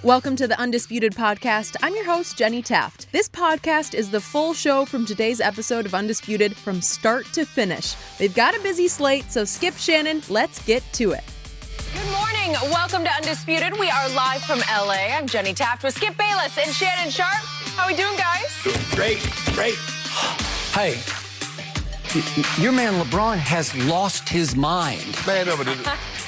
Welcome to the Undisputed podcast. I'm your host, Jenny Taft. This podcast is the full show from today's episode of Undisputed from start to finish. They've got a busy slate, so Skip, Shannon, let's get to it. Good morning. Welcome to Undisputed. We are live from LA. I'm Jenny Taft with Skip Bayless and Shannon Sharpe. How we doing, guys? Doing great. Hey, your man LeBron has lost his mind. Man,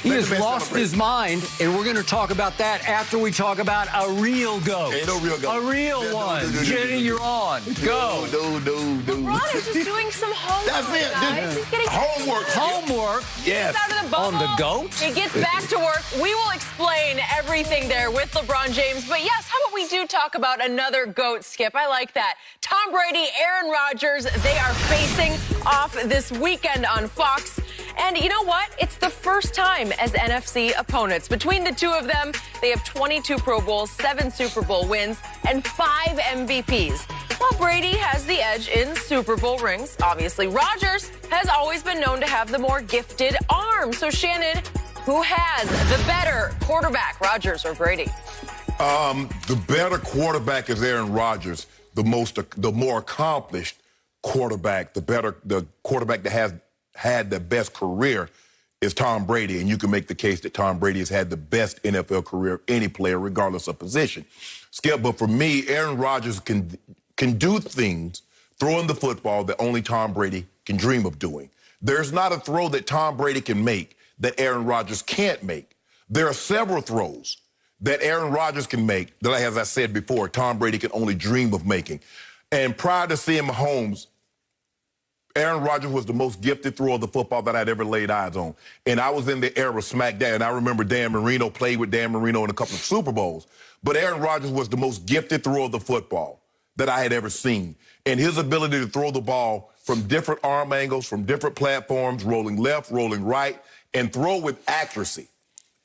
He has lost his mind, and we're going to talk about that after we talk about a real GOAT. Ain't no real GOAT. A real one. Jenny, you're on. Go. LeBron is just doing some homework, That's it. guys. He's getting Homework. Yes. out of the bubble. On the GOAT? He gets back to work. We will explain everything there with LeBron James. But yes, how about we do talk about another GOAT, Skip? I like that. Tom Brady, Aaron Rodgers, they are facing off this weekend on Fox. And you know what? It's the first time as NFC opponents. Between the two of them, they have 22 Pro Bowls, 7 Super Bowl wins, and 5 MVPs. While Brady has the edge in Super Bowl rings, obviously Rodgers has always been known to have the more gifted arm. So Shannon, who has the better quarterback, Rodgers or Brady? The better quarterback is Aaron Rodgers. The more accomplished quarterback, the quarterback that has had the best career is Tom Brady, and you can make the case that Tom Brady has had the best NFL career of any player, regardless of position. Skip, but for me, Aaron Rodgers can do things throwing the football that only Tom Brady can dream of doing. There's not a throw that Tom Brady can make that Aaron Rodgers can't make. There are several throws that Aaron Rodgers can make that, as I said before, Tom Brady can only dream of making. And prior to seeing Mahomes, Aaron Rodgers was the most gifted thrower of the football that I'd ever laid eyes on. And I was in the era of smack dab. And I remember Dan Marino, played with Dan Marino in a couple of Super Bowls. But Aaron Rodgers was the most gifted thrower of the football that I had ever seen. And his ability to throw the ball from different arm angles, from different platforms, rolling left, rolling right, and throw with accuracy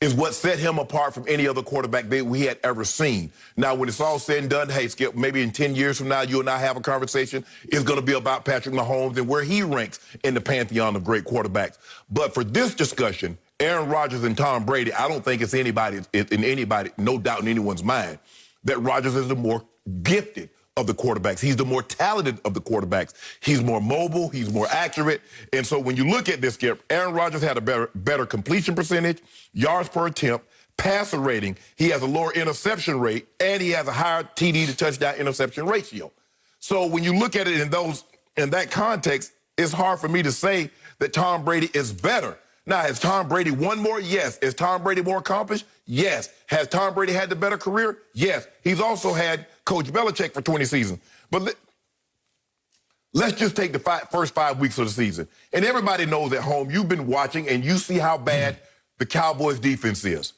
is what set him apart from any other quarterback that we had ever seen. Now, when it's all said and done, hey, Skip, maybe in 10 years from now, you and I have a conversation. It's going to be about Patrick Mahomes and where he ranks in the pantheon of great quarterbacks. But for this discussion, Aaron Rodgers and Tom Brady, I don't think it's no doubt in anyone's mind that Rodgers is the more gifted of the quarterbacks. He's the more talented of the quarterbacks. He's more mobile. He's more accurate. And so when you look at this, Skip, Aaron Rodgers had a better completion percentage, yards per attempt, passer rating. He has a lower interception rate, and he has a higher TD to touchdown interception ratio. So when you look at it in that context, it's hard for me to say that Tom Brady is better. Now, has Tom Brady won more? Yes. Is Tom Brady more accomplished? Yes. Has Tom Brady had the better career? Yes. He's also had Coach Belichick for 20 seasons. But let's just take the first 5 weeks of the season. And everybody knows at home, you've been watching, and you see how bad the Cowboys' defense is.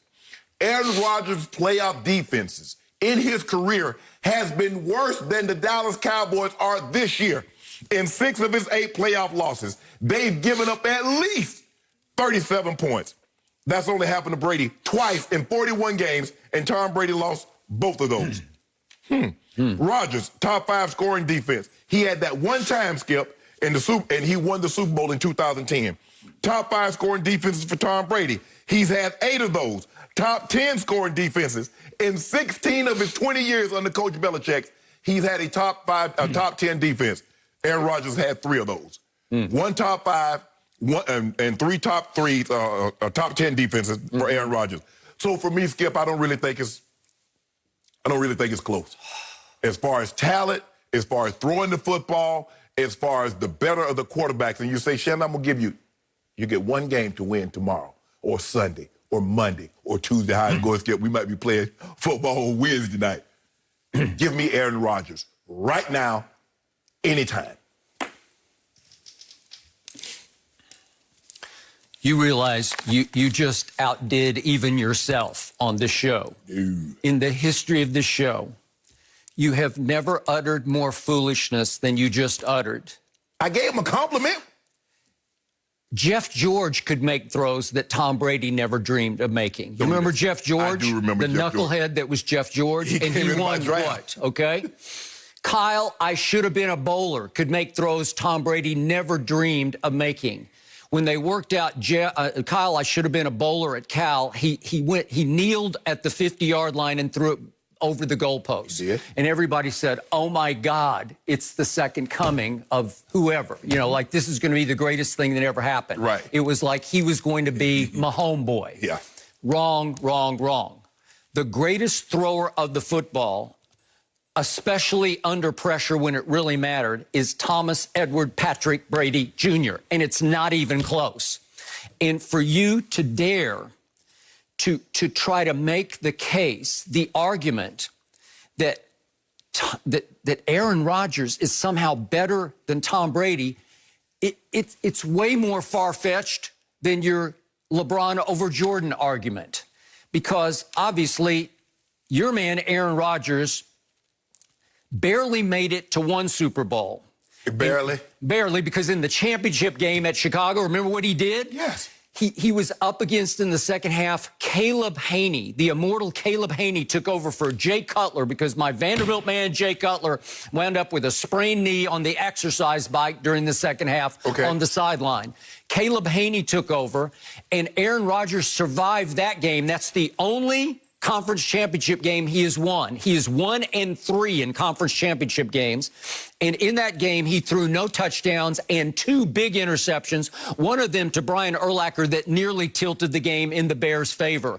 Aaron Rodgers' playoff defenses in his career has been worse than the Dallas Cowboys are this year. In 6 of his 8 playoff losses, they've given up at least 37 points. That's only happened to Brady twice in 41 games, and Tom Brady lost both of those. Rodgers, top 5 scoring defense. He had that one time, Skip, and he won the Super Bowl in 2010. Top 5 scoring defenses for Tom Brady. He's had 8 of those. Top 10 scoring defenses. In 16 of his 20 years under Coach Belichick, he's had a top 10 defense. Aaron Rodgers had 3 of those. One top 5, and 3 top 10 defenses for Aaron Rodgers. So for me, Skip, I don't really think it's close. As far as talent, as far as throwing the football, as far as the better of the quarterbacks, and you say, Shannon, I'm gonna you get one game to win tomorrow, or Sunday, or Monday, or Tuesday. How it goes, Skip? We might be playing football on Wednesday night. Give me Aaron Rodgers right now, anytime. You realize you just outdid even yourself on this show. In the history of this show, you have never uttered more foolishness than you just uttered. I gave him a compliment. Jeff George could make throws that Tom Brady never dreamed of making. You remember Jeff George? I do remember the Jeff knucklehead George. That was Jeff George, and he won what, okay? Kyle, I should have been a bowler, could make throws Tom Brady never dreamed of making. when they worked out Kyle, I should have been a bowler at Cal. He kneeled at the 50-yard line and threw it over the goalpost. And everybody said, oh, my God, it's the second coming of whoever. You know, like this is going to be the greatest thing that ever happened. Right. It was like he was going to be my homeboy. Yeah. Wrong, wrong, wrong. The greatest thrower of the football, especially under pressure when it really mattered, is Thomas Edward Patrick Brady Jr., and it's not even close. And for you to dare to try to make the case, the argument that Aaron Rodgers is somehow better than Tom Brady, it's way more far-fetched than your LeBron over Jordan argument. Because obviously, your man, Aaron Rodgers, barely made it to one Super Bowl. Barely? Barely, because in the championship game at Chicago, remember what he did? Yes. He was up against, in the second half, Caleb Haney. The immortal Caleb Haney took over for Jay Cutler because my Vanderbilt man, Jay Cutler, wound up with a sprained knee on the exercise bike during the second half on the sideline. Caleb Haney took over, and Aaron Rodgers survived that game. That's the only conference championship game he has won. He is 1-3 in conference championship games. And in that game, he threw no touchdowns and 2 big interceptions, one of them to Brian Urlacher that nearly tilted the game in the Bears' favor.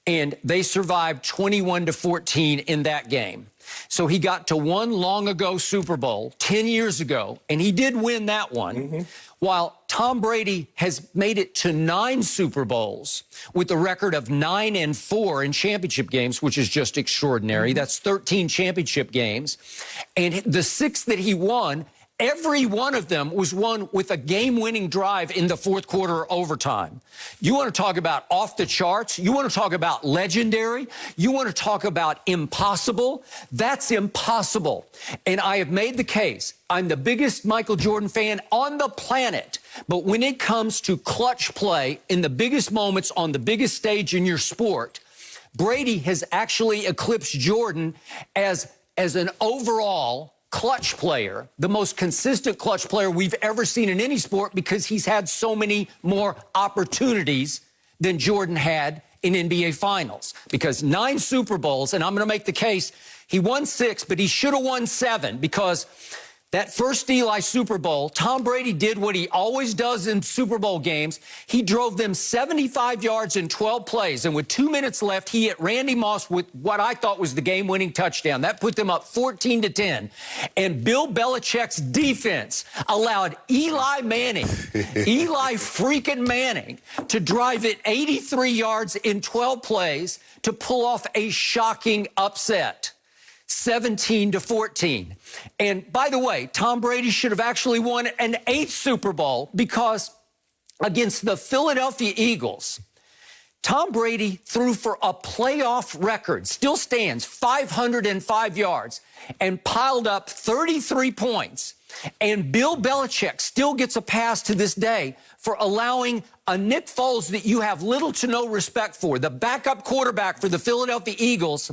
And they survived 21-14 in that game. So he got to one long ago Super Bowl 10 years ago, and he did win that one. While Tom Brady has made it to 9 Super Bowls with a record of 9-4 in championship games, which is just extraordinary. That's 13 championship games. And the 6 that he won, every one of them was won with a game-winning drive in the fourth quarter or overtime. You want to talk about off the charts? You want to talk about legendary? You want to talk about impossible? That's impossible. And I have made the case. I'm the biggest Michael Jordan fan on the planet. But when it comes to clutch play in the biggest moments on the biggest stage in your sport, Brady has actually eclipsed Jordan as an overall clutch player, the most consistent clutch player we've ever seen in any sport, because he's had so many more opportunities than Jordan had in NBA Finals. Because 9 Super Bowls, and I'm going to make the case, he won 6, but he should have won 7, because that first Eli Super Bowl, Tom Brady did what he always does in Super Bowl games. He drove them 75 yards in 12 plays, and with 2 minutes left, he hit Randy Moss with what I thought was the game-winning touchdown. That put them up 14-10. And Bill Belichick's defense allowed Eli freaking Manning, to drive it 83 yards in 12 plays to pull off a shocking upset. 17-14. And by the way, Tom Brady should have actually won an 8th Super Bowl, because against the Philadelphia Eagles, Tom Brady threw for a playoff record, still stands 505 yards, and piled up 33 points. And Bill Belichick still gets a pass to this day for allowing a Nick Foles that you have little to no respect for, the backup quarterback for the Philadelphia Eagles,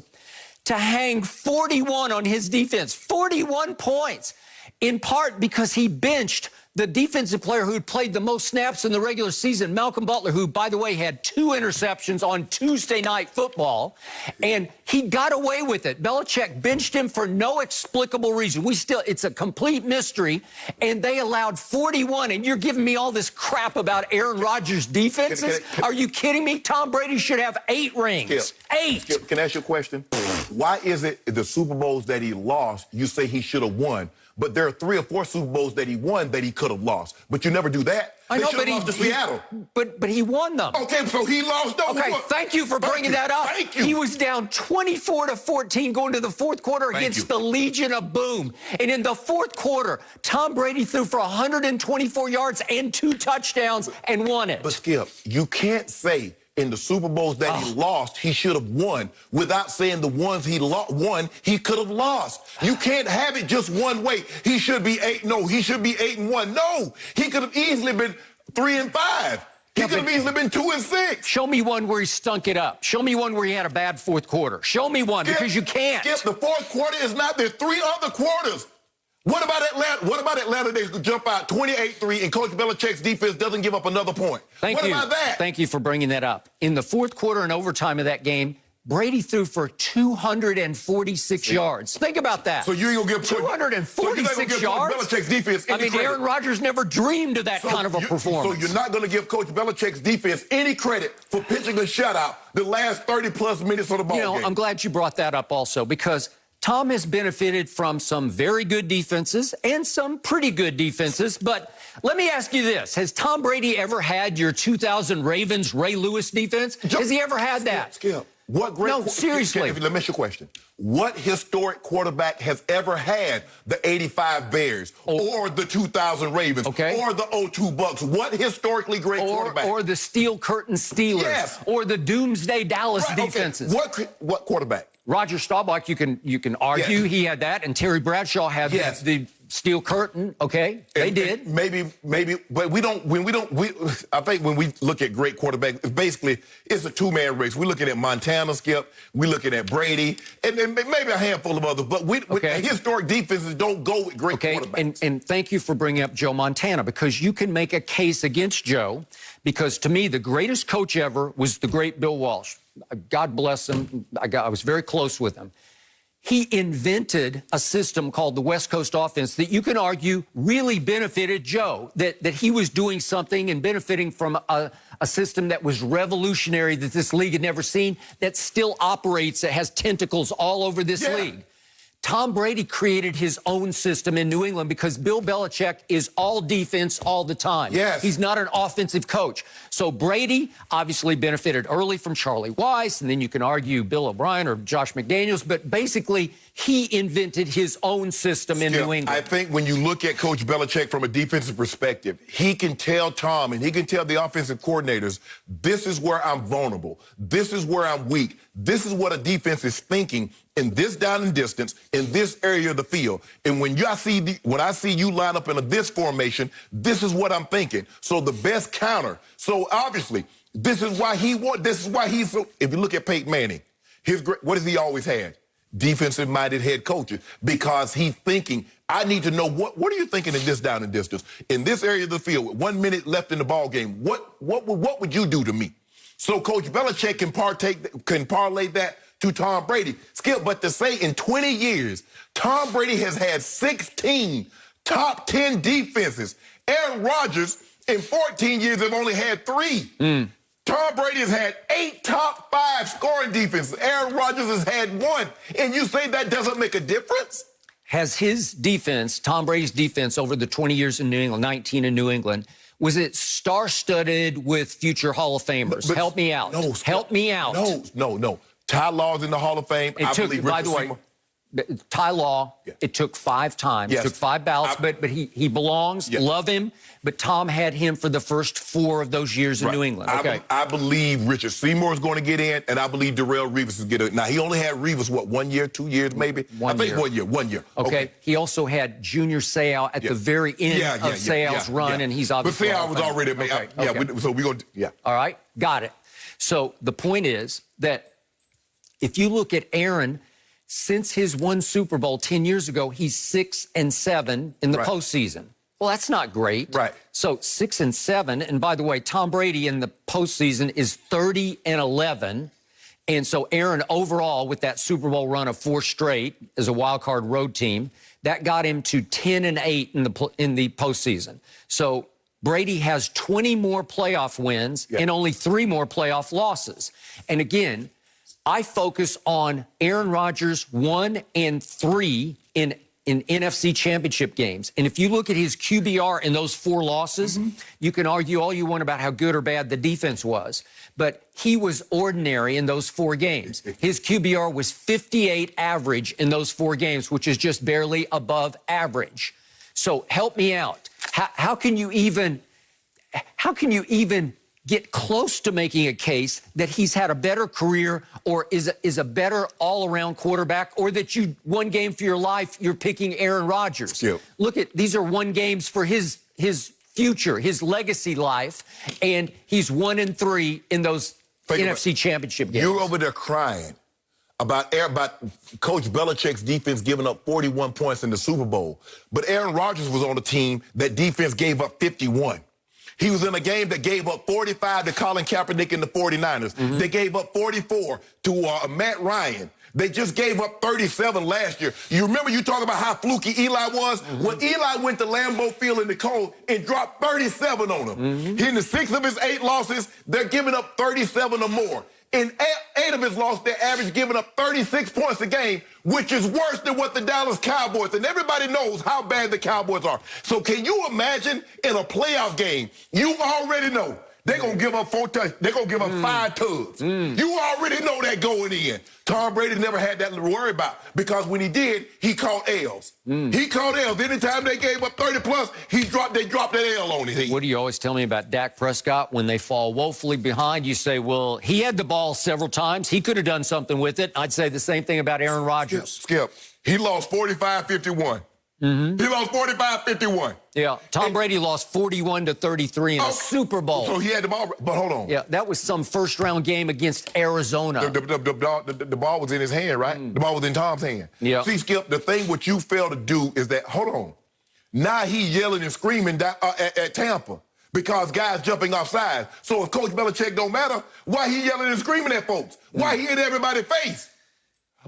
to hang 41 on his defense, 41 points, in part because he benched the defensive player who had played the most snaps in the regular season, Malcolm Butler, who, by the way, had 2 interceptions on Tuesday Night Football, and he got away with it. Belichick benched him for no explicable reason. It's a complete mystery, and they allowed 41, and you're giving me all this crap about Aaron Rodgers' defenses? Are you kidding me? Tom Brady should have 8 rings. 8! Skip, can I ask you a question? Why is it the Super Bowls that he lost, you say he should have won, but there are 3 or 4 Super Bowls that he won that he could have lost? But you never do that. I know, but lost to Seattle. But he won them. Okay, so he lost those. Okay, thank you for bringing that up. Thank you. He was down 24-14 going to the fourth quarter against the Legion of Boom. And in the fourth quarter, Tom Brady threw for 124 yards and 2 touchdowns and won it. But Skip, you can't say in the Super Bowls that he lost, he should have won, without saying the ones he won, he could have lost. You can't have it just one way. He should be 8. No, he should be 8-1. No, he could have easily been 3-5. He could have easily been 2-6. Show me one where he stunk it up. Show me one where he had a bad fourth quarter. Show me one, because you can't. Skip, the fourth quarter is not. There's 3 other quarters. What about Atlanta? What about Atlanta? They jump out 28-3, and Coach Belichick's defense doesn't give up another point. What about that? Thank you for bringing that up. In the fourth quarter and overtime of that game, Brady threw for 246 yards. Think about that. So you ain't gonna give 246 yards. Belichick's defense any credit. Aaron Rodgers never dreamed of that kind of a performance. So you're not going to give Coach Belichick's defense any credit for pitching a shutout the last 30-plus minutes of the ball game. I'm glad you brought that up also, because Tom has benefited from some very good defenses and some pretty good defenses. But let me ask you this. Has Tom Brady ever had your 2000 Ravens Ray Lewis defense? Has he ever had that? Skip. No, seriously. Let me ask you a question. What historic quarterback has ever had the 85 Bears or the 2000 Ravens or the 02 Bucs? What historically great quarterback? Or the Steel Curtain Steelers or the Doomsday Dallas defenses. What quarterback? Roger Staubach, you can argue he had that, and Terry Bradshaw had the Steel Curtain. They did. Maybe, but we don't. I think when we look at great quarterbacks, basically it's a two-man race. We're looking at Montana, Skip. We're looking at Brady, and then maybe a handful of others. But historic defenses don't go with great quarterbacks. And thank you for bringing up Joe Montana, because you can make a case against Joe, because to me the greatest coach ever was the great Bill Walsh. God bless him. I was very close with him. He invented a system called the West Coast offense that you can argue really benefited Joe, that he was doing something and benefiting from a system that was revolutionary, that this league had never seen, that still operates, that has tentacles all over this league. Tom Brady created his own system in New England because Bill Belichick is all defense all the time. He's not an offensive coach. So Brady obviously benefited early from Charlie Weiss, and then you can argue Bill O'Brien or Josh McDaniels, but basically he invented his own system in New England. I think when you look at Coach Belichick from a defensive perspective, he can tell Tom and he can tell the offensive coordinators, this is where I'm vulnerable. This is where I'm weak. This is what a defense is thinking in this down and distance, in this area of the field. And when I see you line up in this formation, this is what I'm thinking. So the best counter. So obviously, this is why he's so. If you look at Peyton Manning, what has he always had? Defensive-minded head coaches, because he's thinking, I need to know what are you thinking in this down and distance, in this area of the field, with 1 minute left in the ball game. What would you do to me? So Coach Belichick can parlay that to Tom Brady. Skip, but to say in 20 years, Tom Brady has had 16 top 10 defenses. Aaron Rodgers in 14 years have only had 3. Tom Brady has had 8 top 5 scoring defenses. Aaron Rodgers has had 1. And you say that doesn't make a difference? Has his defense, Tom Brady's defense, over the 20 years in New England, 19 in New England, was it star-studded with future Hall of Famers? Help me out. No. Help me out. No. Ty Law's in the Hall of Fame. By the way, Ty Law, it took 5 times. It took 5 ballots, but he belongs. Love him. But Tom had him for the first 4 of those years in New England. I believe Richard Seymour is going to get in, and I believe Darrelle Revis is going to get in. Now, he only had Revis, 1 year, 2 years maybe? I think 1 year. Okay. He also had Junior Seau at the very end of Seau's run, and he's obviously... But Seau was already made. So we're going to... All right. Got it. So the point is that if you look at Aaron, since his 1 Super Bowl 10 years ago, he's 6-7 in the postseason. Well, that's not great. So 6-7, and by the way, Tom Brady in the postseason is 30-11, and so Aaron overall with that Super Bowl run of 4 straight as a wild card road team, that got him to 10-8 in the postseason. So Brady has 20 more playoff wins and only 3 more playoff losses. And again, I focus on Aaron Rodgers 1 and 3 in NFC championship games. And if you look at his QBR in those 4 losses, you can argue all you want about how good or bad the defense was. But he was ordinary in those 4 games. His QBR was 58 average in those 4 games, which is just barely above average. So help me out. How can you even get close to making a case that he's had a better career or is a better all-around quarterback, or that you 1 game for your life, you're picking Aaron Rodgers? Look at, these are 1 games for his future, his legacy life, and he's 1 and 3 in those NFC championship games. You're over there crying about Coach Belichick's defense giving up 41 points in the Super Bowl. But Aaron Rodgers was on a team that defense gave up 51. He was in a game that gave up 45 to Colin Kaepernick and the 49ers. They gave up 44 to Matt Ryan. They just gave up 37 last year. You remember you talking about how fluky Eli was? When Eli went to Lambeau Field in the cold and dropped 37 on them. In the 6 of his 8 losses, they're giving up 37 or more. In 8 of his losses, they're average giving up 36 points a game, which is worse than what the Dallas Cowboys, and everybody knows how bad the Cowboys are. So can you imagine in a playoff game, you already know they're going to give up 4 touchdowns. They're going to give up 5 tubs. You already know that going in. Tom Brady never had that to worry about because when he did, he caught L's. He caught L's. Anytime they gave up 30-plus, they dropped that L on his head. What do you always tell me about Dak Prescott? When they fall woefully behind, you say, well, he had the ball several times. He could have done something with it. I'd say the same thing about Aaron Rodgers. Skip. He lost 45-51. He lost 45-51. Yeah, Tom Brady lost 41-33 in a Super Bowl. So he had the ball, but hold on. Yeah, that was some first-round game against Arizona. The ball was in his hand, right? The ball was in Tom's hand. Yeah. See, Skip, the thing what you fail to do is that, hold on, now he yelling and screaming at Tampa because guys jumping off sides. So if Coach Belichick don't matter, why he yelling and screaming at folks? Why he in everybody's face?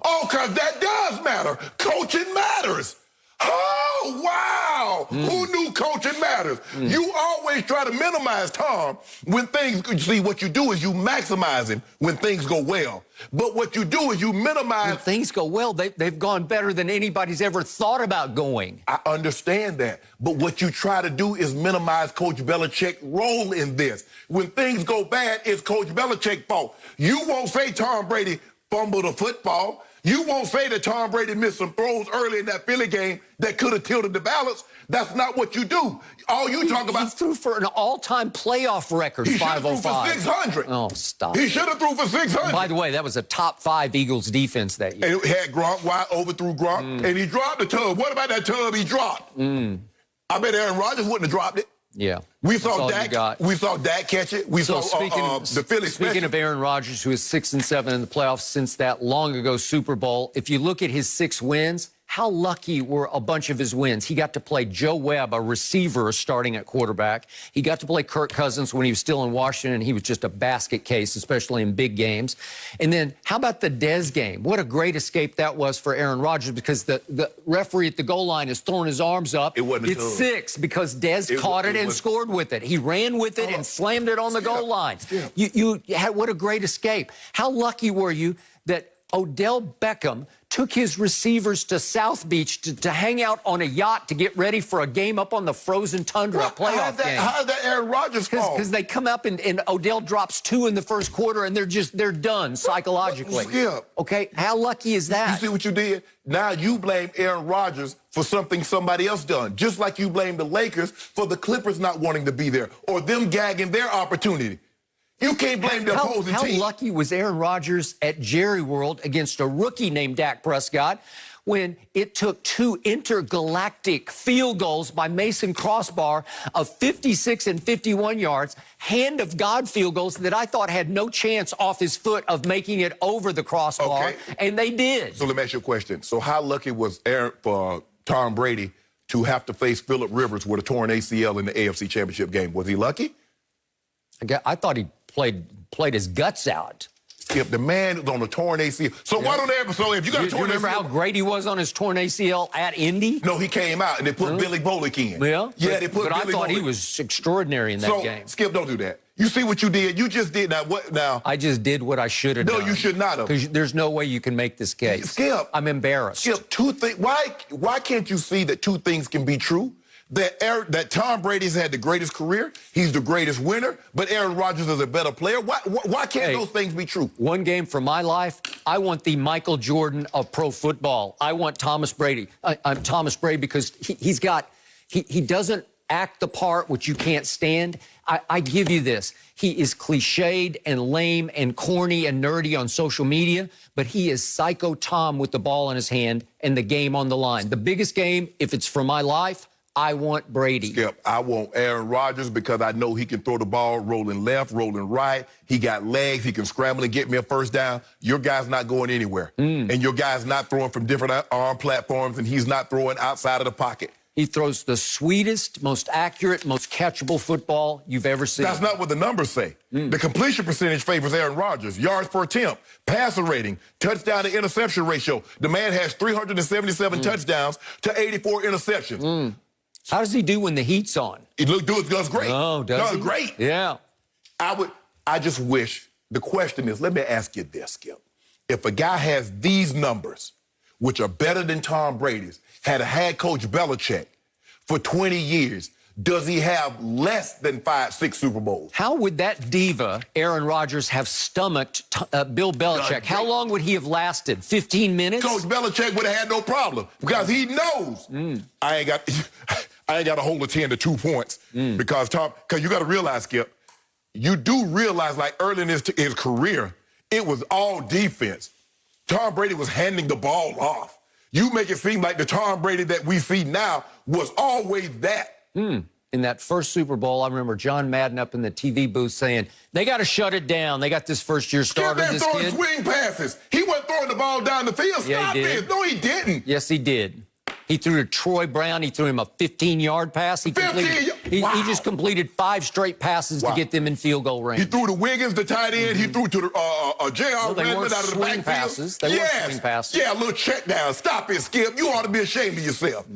Oh, because that does matter. Coaching matters. Oh, wow. Who knew coaching matters? You always try to minimize Tom when things, see, what you do is you maximize him when things go well. But what you do is you minimize. When things go well, they've gone better than anybody's ever thought about going. I understand that. But what you try to do is minimize Coach Belichick's role in this. When things go bad, it's Coach Belichick's fault. You won't say Tom Brady fumbled a football. You won't say that Tom Brady missed some throws early in that Philly game that could have tilted the balance. That's not what you do. All you talk about... He threw for an all-time playoff record, 505. He should have threw for 600. Oh, stop. He should have threw for 600. By the way, that was a top 5 Eagles defense that year. And it had Gronk wide, overthrew Gronk, and he dropped the tub. What about that tub he dropped? I bet Aaron Rodgers wouldn't have dropped it. Yeah. We saw Dak. We saw Dak catch it. We saw the Philly. Speaking of Aaron Rodgers, who is 6-7 in the playoffs since that long ago Super Bowl, if you look at his 6 wins, how lucky were a bunch of his wins? He got to play Joe Webb, a receiver, starting at quarterback. He got to play Kirk Cousins when he was still in Washington. He was just a basket case, especially in big games. And then how about the Dez game? What a great escape that was for Aaron Rodgers because the referee at the goal line is throwing his arms up. It wasn't It's 6 because Dez caught it and scored with it. He ran with it and slammed it on the goal line. You had, what a great escape. How lucky were you that Odell Beckham took his receivers to South Beach to hang out on a yacht to get ready for a game up on the frozen tundra, a playoff game. How's that Aaron Rodgers fault? Because they come up and Odell drops 2 in the first quarter and they're done psychologically. Okay, how lucky is that? You see what you did? Now you blame Aaron Rodgers for something somebody else done, just like you blame the Lakers for the Clippers not wanting to be there or them gagging their opportunity. You can't blame the opposing team. How lucky was Aaron Rodgers at Jerry World against a rookie named Dak Prescott when it took 2 intergalactic field goals by Mason Crossbar of 56 and 51 yards, hand of God field goals that I thought had no chance off his foot of making it over the crossbar, and they did. So let me ask you a question. So how lucky was Tom Brady to have to face Phillip Rivers with a torn ACL in the AFC Championship game? Was he lucky? I thought he played his guts out. If the man was on a torn ACL. So why don't they ever, so if you got a torn ACL. You remember how great he was on his torn ACL at Indy? No, he came out and they put Billy Bolick in. Yeah? Yeah, they put But Billy I thought Bolick. he was extraordinary in that game. Skip, don't do that. You see what you did? You just did. Now, what now? I just did what I should have done. No, you should not have. Because there's no way you can make this case. Skip. I'm embarrassed. Skip, 2 things. Why can't you see that 2 things can be true? That Tom Brady's had the greatest career, he's the greatest winner, but Aaron Rodgers is a better player. Why can't those things be true? One game for my life, I want the Michael Jordan of pro football. I want Thomas Brady. I'm Thomas Brady because he doesn't act the part which you can't stand. I give you this. He is cliched and lame and corny and nerdy on social media, but he is Psycho Tom with the ball in his hand and the game on the line. The biggest game, if it's for my life, I want Brady. Skip, I want Aaron Rodgers because I know he can throw the ball rolling left, rolling right. He got legs. He can scramble and get me a first down. Your guy's not going anywhere. And your guy's not throwing from different arm platforms, and he's not throwing outside of the pocket. He throws the sweetest, most accurate, most catchable football you've ever seen. That's not what the numbers say. The completion percentage favors Aaron Rodgers. Yards per attempt, passer rating, touchdown to interception ratio. The man has 377 touchdowns to 84 interceptions. How does he do when the heat's on? He does great. Oh, does he? Great. Yeah. I just wish, the question is, let me ask you this, Skip. If a guy has these numbers, which are better than Tom Brady's, had a head coach Belichick for 20 years, does he have less than 5-6 Super Bowls? How would that diva, Aaron Rodgers, have stomached Bill Belichick? How long would he have lasted? 15 minutes? Coach Belichick would have had no problem because he knows I ain't got to hold a 10 to 2 points because you got to realize, Skip, you do realize like early in his career, it was all defense. Tom Brady was handing the ball off. You make it seem like the Tom Brady that we see now was always that. In that first Super Bowl, I remember John Madden up in the TV booth saying, they got to shut it down. They got this first-year starter, this throwing kid. Swing passes. He wasn't throwing the ball down the field. Yeah, Stop it. No, he didn't. Yes, he did. He threw to Troy Brown. He threw him a 15-yard pass. He just completed 5 straight passes to get them in field goal range. He threw to Wiggins, the tight end. He threw to J.R. Redmond out of the backfield. Passes. They weren't swing passes. Yeah, a little check down. Stop it, Skip. You ought to be ashamed of yourself.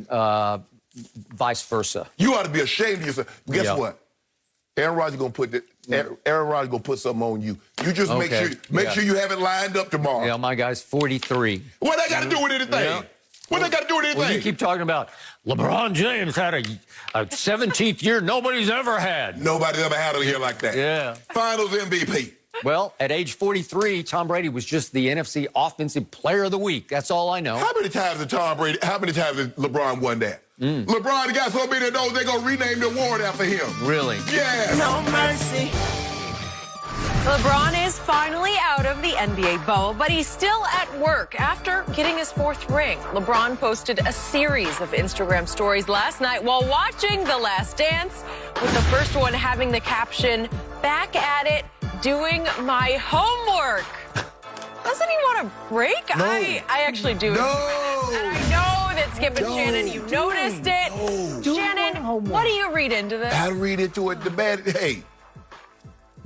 Vice versa. You ought to be ashamed of yourself. Guess what? Aaron Rodgers gonna put something on you. You just make sure you have it lined up tomorrow. Yeah, my guy's 43. What that got to do with anything? Yeah. What they got to do with anything? Well, you keep talking about LeBron James had a 17th year nobody's ever had. Nobody's ever had a year like that. Yeah. Finals MVP. Well, at age 43, Tom Brady was just the NFC Offensive Player of the Week. That's all I know. How many times has LeBron won that? LeBron got so many of those, they're going to rename the award after him. Really? Yes. No mercy. LeBron is finally out of the NBA bubble, but he's still at work after getting his 4th ring. LeBron posted a series of Instagram stories last night while watching The Last Dance, with the first one having the caption, "Back at it, doing my homework." Doesn't he want a break? No. I actually do. No. And I know that Skip and Shannon, you noticed it. No. Shannon, what do you read into this? I read into it. Hey,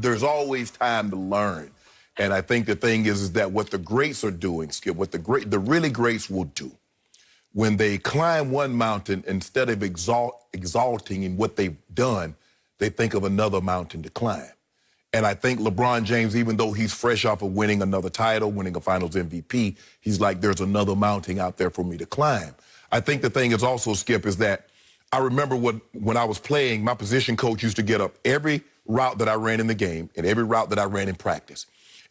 there's always time to learn. And I think the thing is that what the greats are doing, Skip, what the really greats will do, when they climb one mountain, instead of exalting in what they've done, they think of another mountain to climb. And I think LeBron James, even though he's fresh off of winning another title, winning a Finals MVP, he's like, there's another mountain out there for me to climb. I think the thing is also, Skip, is that I remember when I was playing, my position coach used to get up every route that I ran in the game and every route that I ran in practice.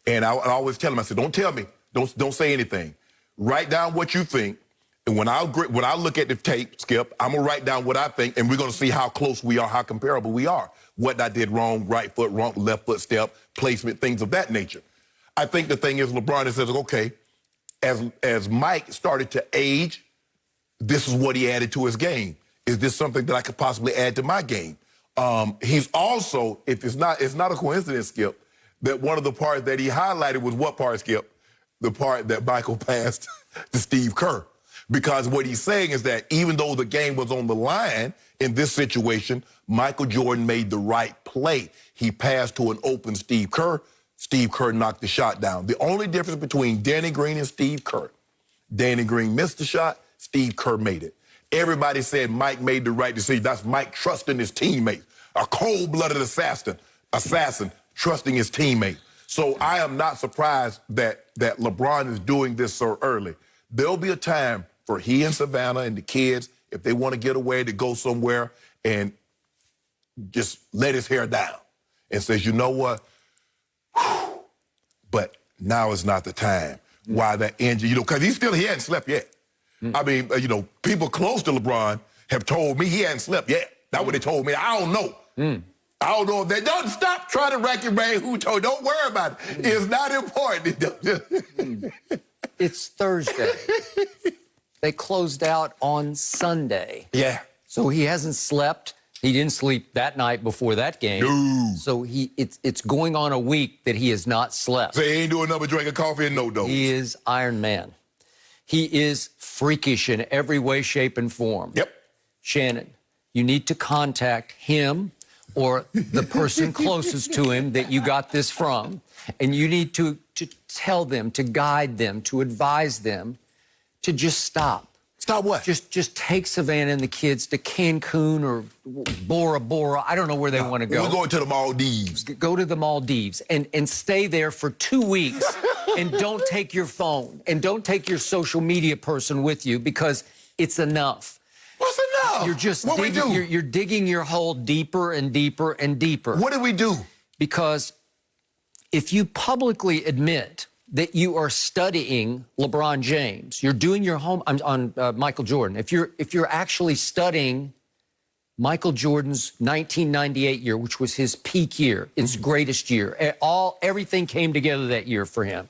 And I always tell him, I said, don't tell me, don't say anything. Write down what you think. And when I look at the tape, Skip, I'm going to write down what I think, and we're going to see how close we are, how comparable we are. What I did wrong, right foot, wrong, left foot step, placement, things of that nature. I think the thing is LeBron says, okay, as Mike started to age, this is what he added to his game. Is this something that I could possibly add to my game? He's also, if it's not a coincidence, Skip, that one of the parts that he highlighted was what part, Skip? The part that Michael passed to Steve Kerr. Because what he's saying is that even though the game was on the line in this situation, Michael Jordan made the right play. He passed to an open Steve Kerr. Steve Kerr knocked the shot down. The only difference between Danny Green and Steve Kerr, Danny Green missed the shot, Steve Kerr made it. Everybody said Mike made the right decision. That's Mike trusting his teammates. A cold-blooded assassin trusting his teammate. So I am not surprised that LeBron is doing this so early. There'll be a time for he and Savannah and the kids, if they want to get away, to go somewhere and just let his hair down and says, you know what? Whew. But now is not the time. Why that injury, because he hadn't slept yet. I mean, people close to LeBron have told me he hadn't slept yet. That's what they told me. I don't know. I don't know if they don't stop trying to rack your brain. Who told? Don't worry about it. It's not important. It's Thursday. They closed out on Sunday. Yeah. So he hasn't slept. He didn't sleep that night before that game. No. So it's going on a week that he has not slept. So he ain't doing nothing but drinking coffee and no dose. He is Iron Man. He is freakish in every way, shape, and form. Yep. Shannon, you need to contact him or the person closest to him that you got this from, and you need to tell them, to guide them, to advise them to just stop. Stop what? Just take Savannah and the kids to Cancun or Bora Bora. I don't know where they want to go. We're going to the Maldives. Go to the Maldives and stay there for 2 weeks and don't take your phone and don't take your social media person with you because it's enough. What's enough? You're just what digging, we do? You're digging your hole deeper and deeper and deeper. What did we do? Because if you publicly admit that you are studying LeBron James, you're doing your on Michael Jordan. If you're actually studying Michael Jordan's 1998 year, which was his peak year, his greatest year, everything came together that year for him.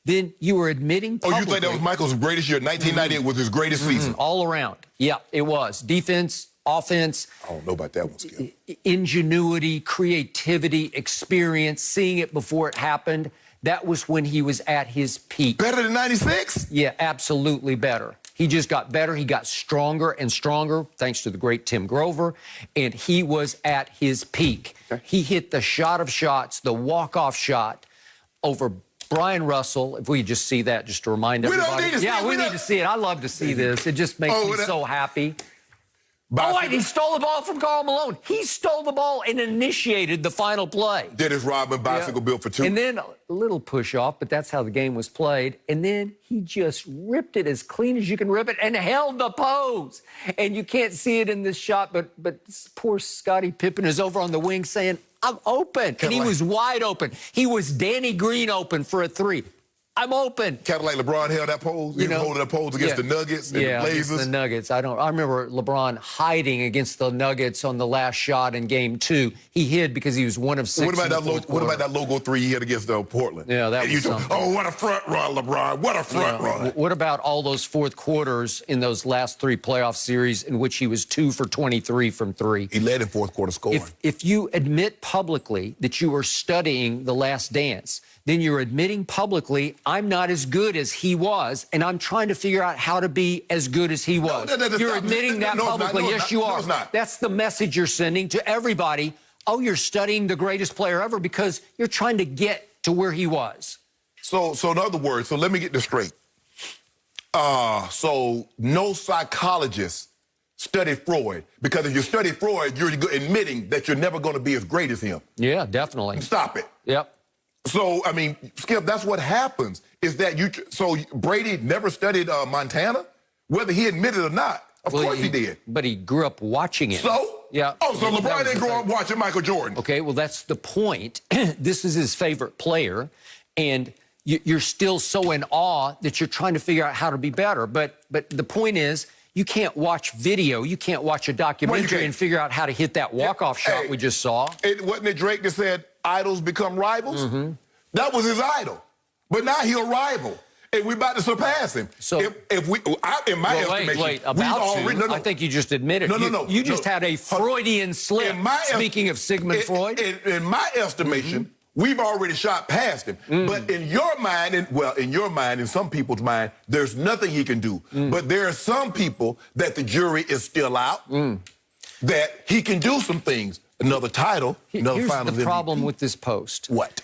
Then you were admitting publicly. Oh, you think that was Michael's greatest year? 1998 was his greatest season? All around. Yeah, it was. Defense, offense. I don't know about that one, Skip. Ingenuity, creativity, experience, seeing it before it happened. That was when he was at his peak. Better than 96? Yeah, absolutely better. He just got better. He got stronger and stronger, thanks to the great Tim Grover, and he was at his peak. Okay. He hit the shot of shots, the walk-off shot over Brian Russell. If we just see that, just to remind everybody. We don't need to see it. Yeah, we need to see it. I love to see this. It just makes me so happy. Oh, wait, he stole the ball from Karl Malone. He stole the ball and initiated the final play. Dennis Rodman bicycle built for two. And then a little push off, but that's how the game was played. And then he just ripped it as clean as you can rip it and held the pose. And you can't see it in this shot, but poor Scottie Pippen is over on the wing saying, I'm open. And he was wide open. He was Danny Green open for a three. I'm open. Kind of like LeBron held that pose. He was holding that pose against the Nuggets and the Blazers. Against the Nuggets. I remember LeBron hiding against the Nuggets on the last shot in Game 2. He hid because he was one of 6. What about that logo 3 he had against Portland? Yeah, that was something. Oh, what a front run, LeBron. What a front run. What about all those fourth quarters in those last 3 playoff series in which he was 2 for 23 from 3? He led in fourth quarter scoring. If you admit publicly that you are studying The Last Dance, then you're admitting publicly, I'm not as good as he was, and I'm trying to figure out how to be as good as he was. You're admitting that publicly. Yes, you are. No, it's not. That's the message you're sending to everybody. Oh, you're studying the greatest player ever because you're trying to get to where he was. So in other words, so let me get this straight. So no psychologist studied Freud, because if you study Freud, you're admitting that you're never going to be as great as him. Yeah, definitely. Stop it. Yep. So, I mean, Skip, that's what happens, is that so Brady never studied Montana, whether he admitted or not. Of course he did. But he grew up watching it. So? Yeah. Oh, so LeBron didn't grow up watching Michael Jordan. Okay, well, that's the point. This is his favorite player, and you're still so in awe that you're trying to figure out how to be better. But the point is, you can't watch video. You can't watch a documentary and figure out how to hit that walk-off shot we just saw. Wasn't it Drake that said, idols become rivals? Mm-hmm. That was his idol. But now he's a rival. And we're about to surpass him. So in my estimation, I think you just admitted. No. You just had a Freudian slip. Speaking of Sigmund Freud. In my estimation, we've already shot past him. But in your mind, in your mind, in some people's mind, there's nothing he can do. But there are some people that the jury is still out, that he can do some things. Another title, another finals MVP. Here's the problem with this post. What?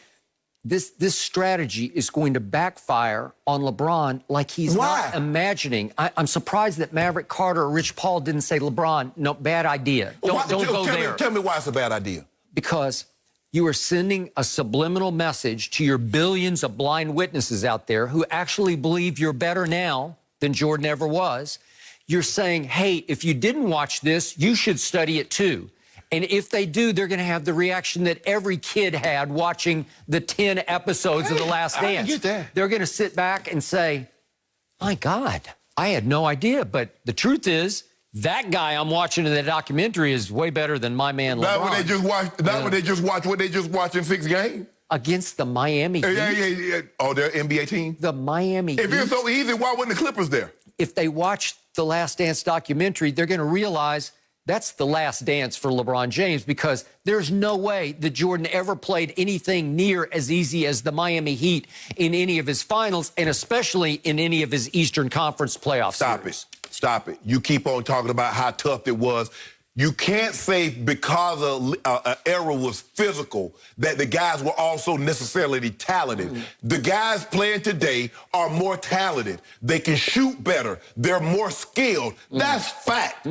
This strategy is going to backfire on LeBron like he's not imagining. I'm surprised that Maverick Carter or Rich Paul didn't say, LeBron, no, bad idea. Don't go there. Tell me why it's a bad idea. Because you are sending a subliminal message to your billions of blind witnesses out there who actually believe you're better now than Jordan ever was. You're saying, hey, if you didn't watch this, you should study it too. And if they do, they're going to have the reaction that every kid had watching the 10 episodes of The Last Dance. I get that. They're going to sit back and say, my God, I had no idea. But the truth is, that guy I'm watching in the documentary is way better than my man LeBron. Not when they just watched in 6 games. Against the Miami Heat. Yeah. Oh, their NBA team? The Miami Heat. If it's so easy, why weren't the Clippers there? If they watch the Last Dance documentary, they're going to realize that's the last dance for LeBron James, because there's no way that Jordan ever played anything near as easy as the Miami Heat in any of his finals, and especially in any of his Eastern Conference playoff series. Stop it. You keep on talking about how tough it was. You can't say because an era was physical that the guys were also necessarily talented. The guys playing today are more talented. They can shoot better. They're more skilled. That's fact.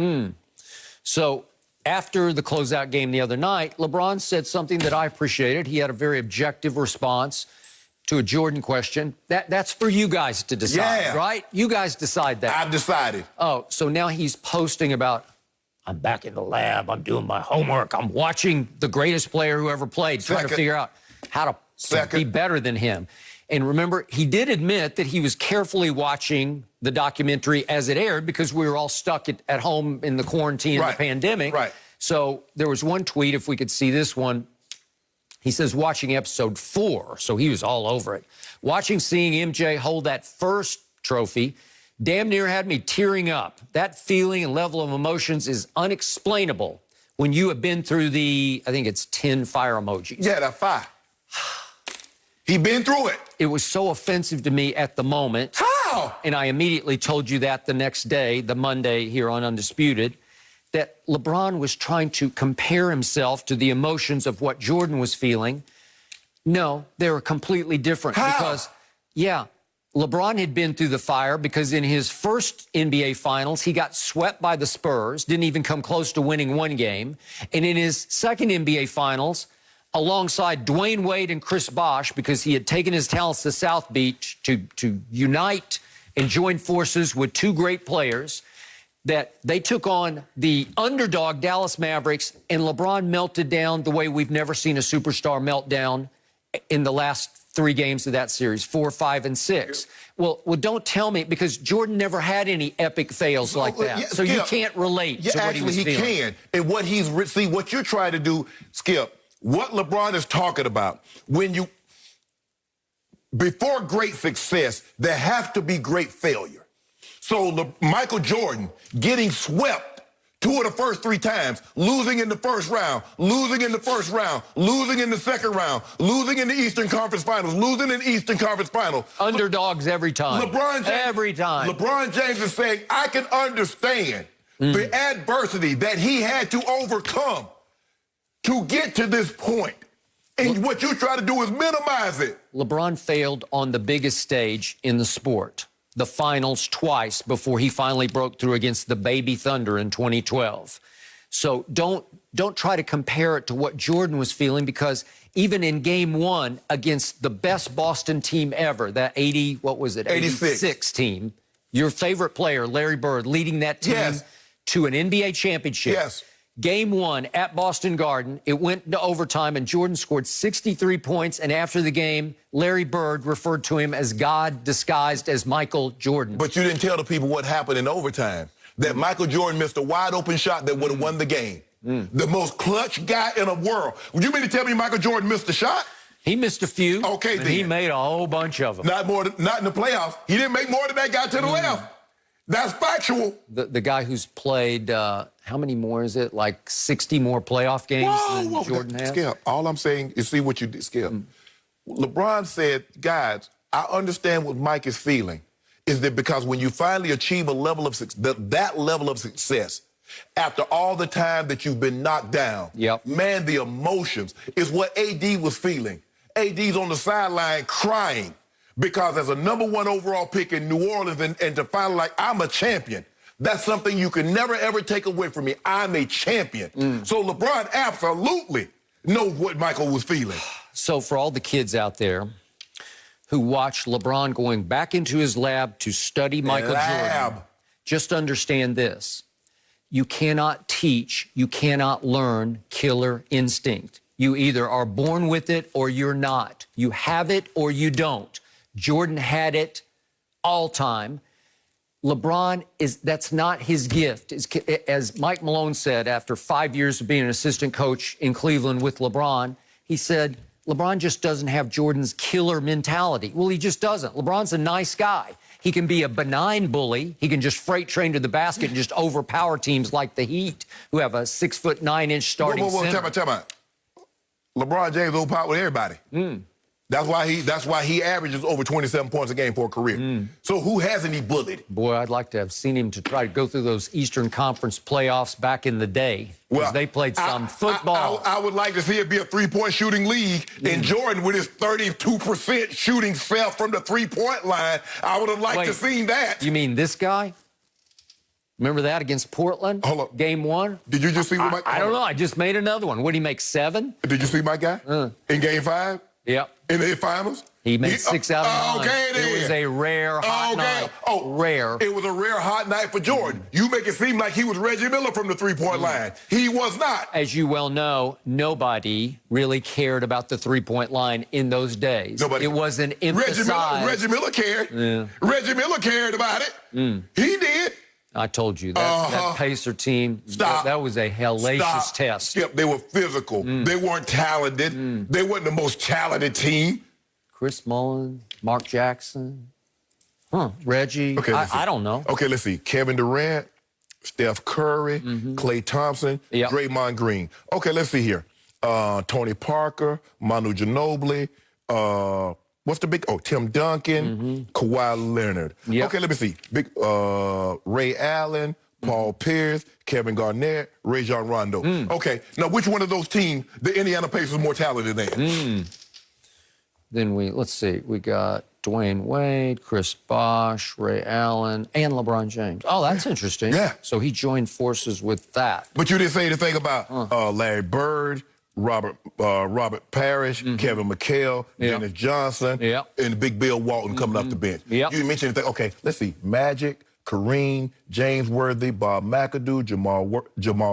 So after the closeout game the other night, LeBron said something that I appreciated. He had a very objective response to a Jordan question. That's for you guys to decide, right? You guys decide that. I've decided. Oh, so now he's posting about, I'm back in the lab, I'm doing my homework, I'm watching the greatest player who ever played, trying to figure out how to be better than him. And remember, he did admit that he was carefully watching the documentary as it aired because we were all stuck at home in the quarantine and the pandemic. Right. So there was one tweet, if we could see this one. He says, watching episode 4, so he was all over it. Seeing MJ hold that first trophy damn near had me tearing up. That feeling and level of emotions is unexplainable when you have been through the, I think it's 10 fire emojis. Yeah, that fire. He been through it. It was so offensive to me at the moment. How? And I immediately told you that the next day, the Monday here on Undisputed, that LeBron was trying to compare himself to the emotions of what Jordan was feeling. No, they were completely different. How? Because, yeah, LeBron had been through the fire because in his first NBA Finals, he got swept by the Spurs, didn't even come close to winning one game. And in his second NBA Finals, alongside Dwayne Wade and Chris Bosh, because he had taken his talents to South Beach to unite and join forces with two great players, that they took on the underdog Dallas Mavericks, and LeBron melted down the way we've never seen a superstar melt down in the last 3 games of that series, 4, 5, and 6. Well, don't tell me, because Jordan never had any epic fails like that. Yeah, so Skip, you can't relate to what he was feeling. Actually, he can. And what see, what you're trying to do, Skip, what LeBron is talking about, before great success, there has to be great failure. So Michael Jordan getting swept 2 of the first 3 times, losing in the first round, losing in the first round, losing in the second round, losing in the Eastern Conference Finals, losing in the Eastern Conference Finals. Underdogs every time. Every time. LeBron James is saying, I can understand the adversity that he had to overcome to get to this point. And what you try to do is minimize it. LeBron failed on the biggest stage in the sport, the finals, twice before he finally broke through against the Baby Thunder in 2012. So don't try to compare it to what Jordan was feeling, because even in game 1 against the best Boston team ever, that 86 team, your favorite player, Larry Bird, leading that team to an NBA championship. Yes. Game 1 at Boston Garden, it went to overtime, and Jordan scored 63 points. And after the game, Larry Bird referred to him as God disguised as Michael Jordan. But you didn't tell the people what happened in overtime. That Michael Jordan missed a wide-open shot that would have won the game. The most clutch guy in the world. Would you mean to tell me Michael Jordan missed a shot? He missed a few. Okay, and then. he made a whole bunch of them. Not in the playoffs. He didn't make more than that guy to the left. That's factual. The guy who's played, how many more is it? Like 60 more playoff games than Jordan has? Skip, all I'm saying is see what you did, Skip. LeBron said, guys, I understand what Mike is feeling. Is that because when you finally achieve a level of that level of success, after all the time that you've been knocked down, man, the emotions is what AD was feeling. AD's on the sideline crying. Because as a #1 overall pick in New Orleans and to finally, like, I'm a champion, that's something you can never, ever take away from me. I'm a champion. So LeBron absolutely knows what Michael was feeling. So for all the kids out there who watch LeBron going back into his lab to study Michael Jordan, just understand this. You cannot teach, you cannot learn killer instinct. You either are born with it or you're not. You have it or you don't. Jordan had it all time. LeBron that's not his gift. As Mike Malone said after 5 years of being an assistant coach in Cleveland with LeBron, he said, LeBron just doesn't have Jordan's killer mentality. Well, he just doesn't. LeBron's a nice guy. He can be a benign bully. He can just freight train to the basket and just overpower teams like the Heat, who have a 6'9" starting center. Tell me. LeBron James overpowered everybody. That's why he averages over 27 points a game for a career. So who hasn't he bullied? Boy, I'd like to have seen him to try to go through those Eastern Conference playoffs back in the day. Because they played some football. I would like to see it be a three-point shooting league. And Jordan, with his 32% shooting self from the three-point line, I would have liked to see that. You mean this guy? Remember that against Portland? Hold up. Game 1? Did you just see my... I don't know. I just made another one. What did he make, 7? Did you see my guy? In Game 5? Yep. In the finals? He made 6 out of 9. Okay, it was a rare hot night. Rare. It was a rare hot night for Jordan. You make it seem like he was Reggie Miller from the three-point line. He was not. As you well know, nobody really cared about the three-point line in those days. Nobody. It wasn't emphasized. Reggie Miller cared. Yeah. Reggie Miller cared about it. He did. I told you that Pacer team. Stop. That was a hellacious test. Skip, they were physical. They weren't talented. They weren't the most talented team. Chris Mullin, Mark Jackson, Reggie. Okay, I don't know. Okay, let's see. Kevin Durant, Steph Curry, Klay Thompson, Draymond Green. Okay, let's see here. Tony Parker, Manu Ginobili, what's the big... Tim Duncan, Kawhi Leonard. Yep. Okay, let me see. Ray Allen, Paul Pierce, Kevin Garnett, Rajon Rondo. Okay, now which one of those teams the Indiana Pacers more talented than? Then let's see. We got Dwayne Wade, Chris Bosh, Ray Allen, and LeBron James. Oh, that's interesting. Yeah. So he joined forces with that. But you didn't say anything about Larry Bird, Robert Parrish, Kevin McHale, Dennis Johnson, and Big Bill Walton coming off the bench. You didn't mention anything. Okay, let's see. Magic, Kareem, James Worthy, Bob McAdoo, Jamal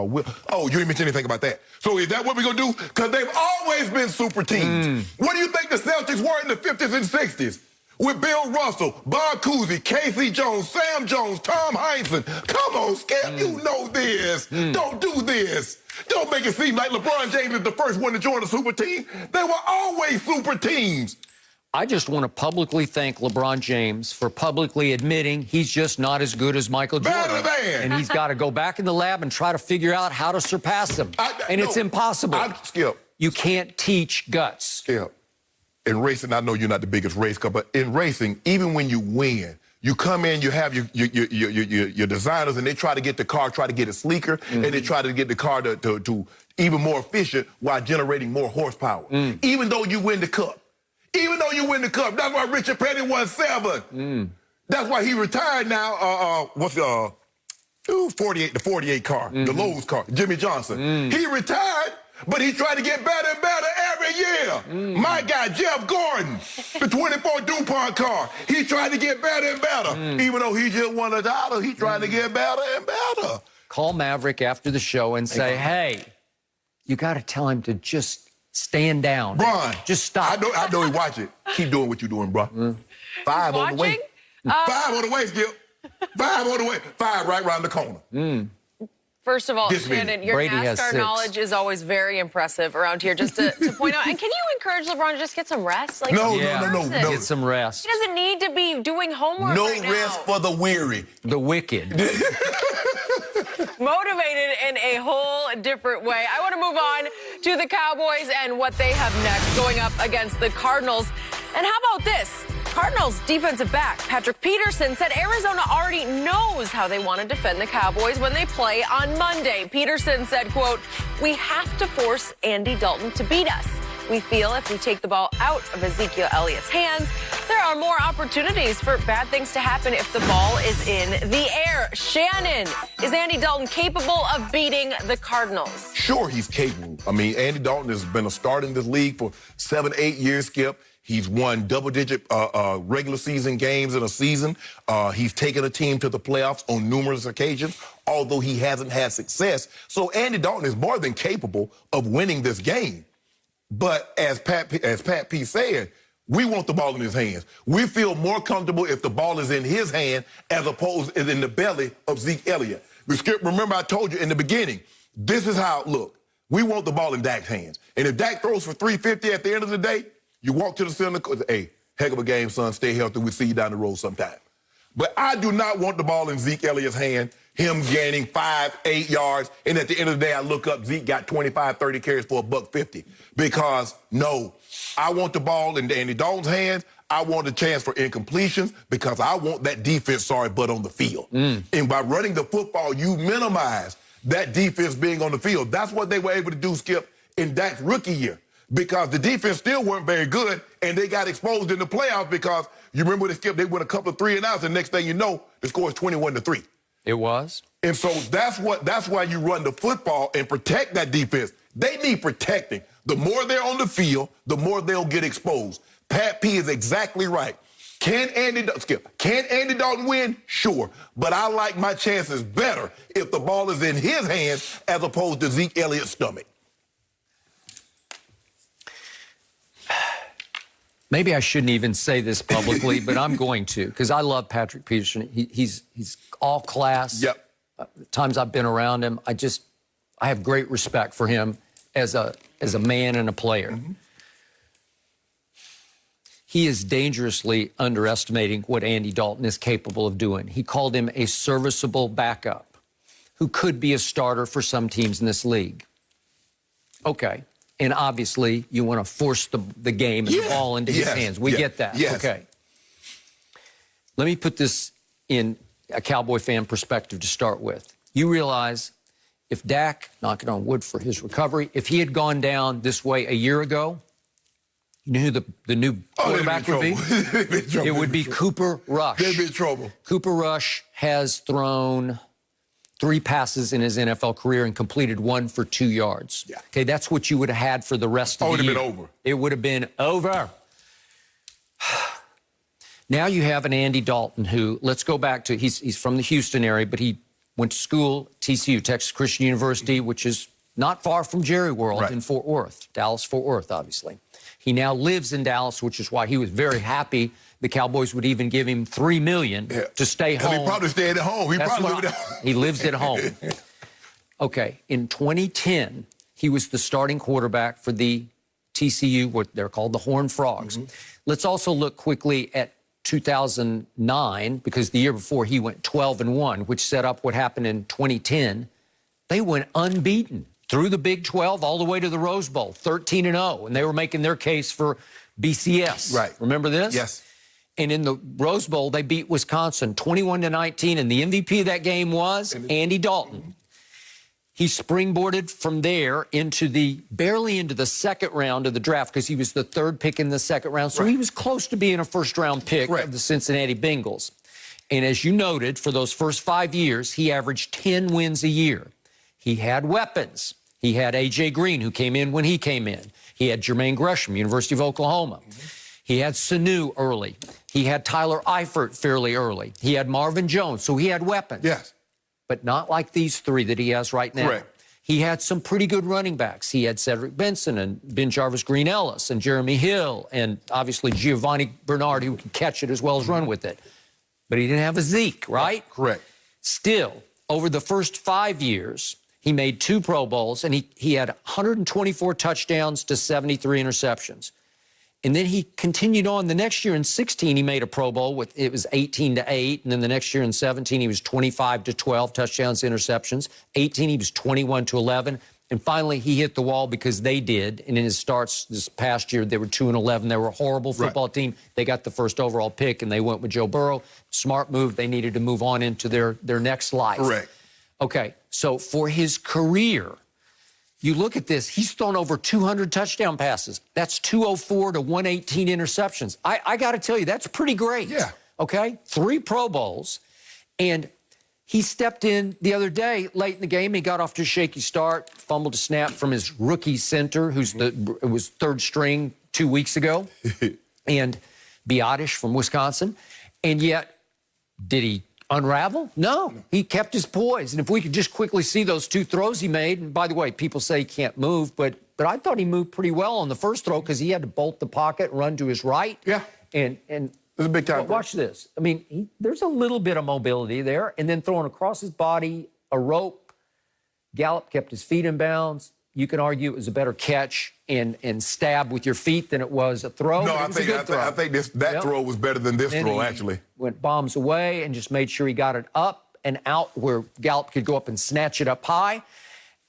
Will. Oh, you didn't mention anything about that. So is that what we're going to do? Because they've always been super teams. What do you think the Celtics were in the 50s and 60s? With Bill Russell, Bob Cousy, Casey Jones, Sam Jones, Tom Heinsohn. Come on, Skip, you know this. Don't do this. Don't make it seem like LeBron James is the first one to join a super team. They were always super teams. I just want to publicly thank LeBron James for publicly admitting he's just not as good as Michael Jordan. Better than. And he's got to go back in the lab and try to figure out how to surpass him. It's impossible. Skip. You can't teach guts. Skip. In racing, I know you're not the biggest race car, but in racing, even when you win, you come in, you have your designers, and they try to get the car, try to get it sleeker, and they try to get the car to even more efficient while generating more horsepower. Even though you win the cup. Even though you win the cup. That's why Richard Petty won 7. That's why he retired now. What's the 48 car, the Lowe's car, Jimmy Johnson. He retired, but he tried to get better and better every year. My guy, Jeff Gordon, the 24 DuPont car, he tried to get better and better. Even though he just won a title, he tried to get better and better. Call Maverick after the show and say, hey, you got to tell him to just stand down. Bron, just stop. I know he watch it. Keep doing what you're doing, bro. 5 on the way. 5 on the way, Skip. 5 on the way. 5 right around the corner. First of all, Shannon, your Brady NASCAR knowledge is always very impressive around here, just to point out. And can you encourage LeBron to just get some rest? Like, No. Get some rest. He doesn't need to be doing homework right now. No rest for the weary. The wicked. Motivated in a whole different way. I want to move on to the Cowboys and what they have next, going up against the Cardinals. And how about this? Cardinals defensive back Patrick Peterson said Arizona already knows how they want to defend the Cowboys when they play on Monday. Peterson said, quote, "We have to force Andy Dalton to beat us. We feel if we take the ball out of Ezekiel Elliott's hands, there are more opportunities for bad things to happen if the ball is in the air." Shannon, is Andy Dalton capable of beating the Cardinals? Sure, he's capable. I mean, Andy Dalton has been a starter in this league for 7-8 years, Skip. He's won double-digit regular season games in a season. He's taken a team to the playoffs on numerous occasions, although he hasn't had success. So Andy Dalton is more than capable of winning this game. But as Pat P said, we want the ball in his hands. We feel more comfortable if the ball is in his hand as opposed to in the belly of Zeke Elliott. Remember, I told you in the beginning, this is how it looked. We want the ball in Dak's hands. And if Dak throws for 350 at the end of the day, you walk to the center, hey, heck of a game, son. Stay healthy. We'll see you down the road sometime. But I do not want the ball in Zeke Elliott's hand, him gaining 5, 8 yards, and at the end of the day, I look up, Zeke got 25, 30 carries for $150. Because, no, I want the ball in Andy Dalton's hands. I want a chance for incompletions because I want that defense, but on the field. And by running the football, you minimize that defense being on the field. That's what they were able to do, Skip, in Dak's rookie year. Because the defense still weren't very good, and they got exposed in the playoffs because you remember they went a couple of 3-and-outs, and next thing you know, the score is 21-3. It was. And so that's why you run the football and protect that defense. They need protecting. The more they're on the field, the more they'll get exposed. Pat P is exactly right. Can Andy Dalton win? Sure. But I like my chances better if the ball is in his hands as opposed to Zeke Elliott's stomach. Maybe I shouldn't even say this publicly, but I'm going to, because I love Patrick Peterson. He's all class. Yep. The times I've been around him, I have great respect for him as a man and a player. Mm-hmm. He is dangerously underestimating what Andy Dalton is capable of doing. He called him a serviceable backup who could be a starter for some teams in this league. Okay. And obviously, you want to force the game and the ball into his hands. We get that. Yes. Okay. Let me put this in a Cowboy fan perspective to start with. You realize if Dak, knocking on wood for his recovery, if he had gone down this way a year ago, you know who the new quarterback would be? It would be Cooper Rush. They'd be in trouble. Cooper Rush has thrown 3 passes in his NFL career and completed 1 for 2 yards. Yeah. Okay, that's what you would have had for the rest of the year. It would have been over. It would have been over. Now you have an Andy Dalton who, let's go back to, he's from the Houston area, but he went to school, TCU, Texas Christian University, which is not far from Jerry World in Fort Worth, Dallas-Fort Worth, obviously. He now lives in Dallas, which is why he was very happy the Cowboys would even give him $3 million to stay home. And he probably stayed at home. He lives at home. Okay, in 2010, he was the starting quarterback for the TCU, what they're called the Horned Frogs. Mm-hmm. Let's also look quickly at 2009, because the year before he went 12-1, which set up what happened in 2010. They went unbeaten through the Big 12 all the way to the Rose Bowl, 13-0, and they were making their case for BCS. Right. Remember this? Yes. And in the Rose Bowl, they beat Wisconsin 21-19, and the MVP of that game was Andy Dalton. He springboarded from there barely into the second round of the draft because he was the 3rd pick in the second round. So he was close to being a first-round pick of the Cincinnati Bengals. And as you noted, for those first 5 years, he averaged 10 wins a year. He had weapons. He had A.J. Green, who came in when he came in. He had Jermaine Gresham, University of Oklahoma. He had Sanu early. He had Tyler Eifert fairly early. He had Marvin Jones, so he had weapons. Yes. But not like these 3 that he has right now. Correct. He had some pretty good running backs. He had Cedric Benson and Ben Jarvis Green Ellis and Jeremy Hill and obviously Giovanni Bernard, who can catch it as well as run with it. But he didn't have a Zeke, right? Correct. Still, over the first 5 years, he made 2 Pro Bowls, and he had 124 touchdowns to 73 interceptions. And then he continued on the next year in 16, he made a Pro Bowl it was 18-8. And then the next year in 17, he was 25-12 touchdowns, interceptions. 18, he was 21-11. And finally, he hit the wall because they did. And in his starts this past year, they were 2-11. They were a horrible football team. They got the first overall pick, and they went with Joe Burrow. Smart move. They needed to move on into their next life. Correct. Okay, so for his career, you look at this, he's thrown over 200 touchdown passes. That's 204 to 118 interceptions. I got to tell you, that's pretty great. Yeah. Okay? 3 Pro Bowls. And he stepped in the other day, late in the game. He got off to a shaky start, fumbled a snap from his rookie center, was 3rd string 2 weeks ago, and Biotish from Wisconsin. And yet, did he unravel? No, he kept his poise. And if we could just quickly see those 2 throws he made, and by the way, people say he can't move, but I thought he moved pretty well on the first throw because he had to bolt the pocket, run to his right. Yeah. And it was a big time. Watch this. I mean, there's a little bit of mobility there, and then throwing across his body, a rope. Gallup kept his feet in bounds. you can argue it was a better catch and stab with your feet than it was a throw. No, I think that throw was better than this throw, actually. Went bombs away and just made sure he got it up and out where Gallup could go up and snatch it up high.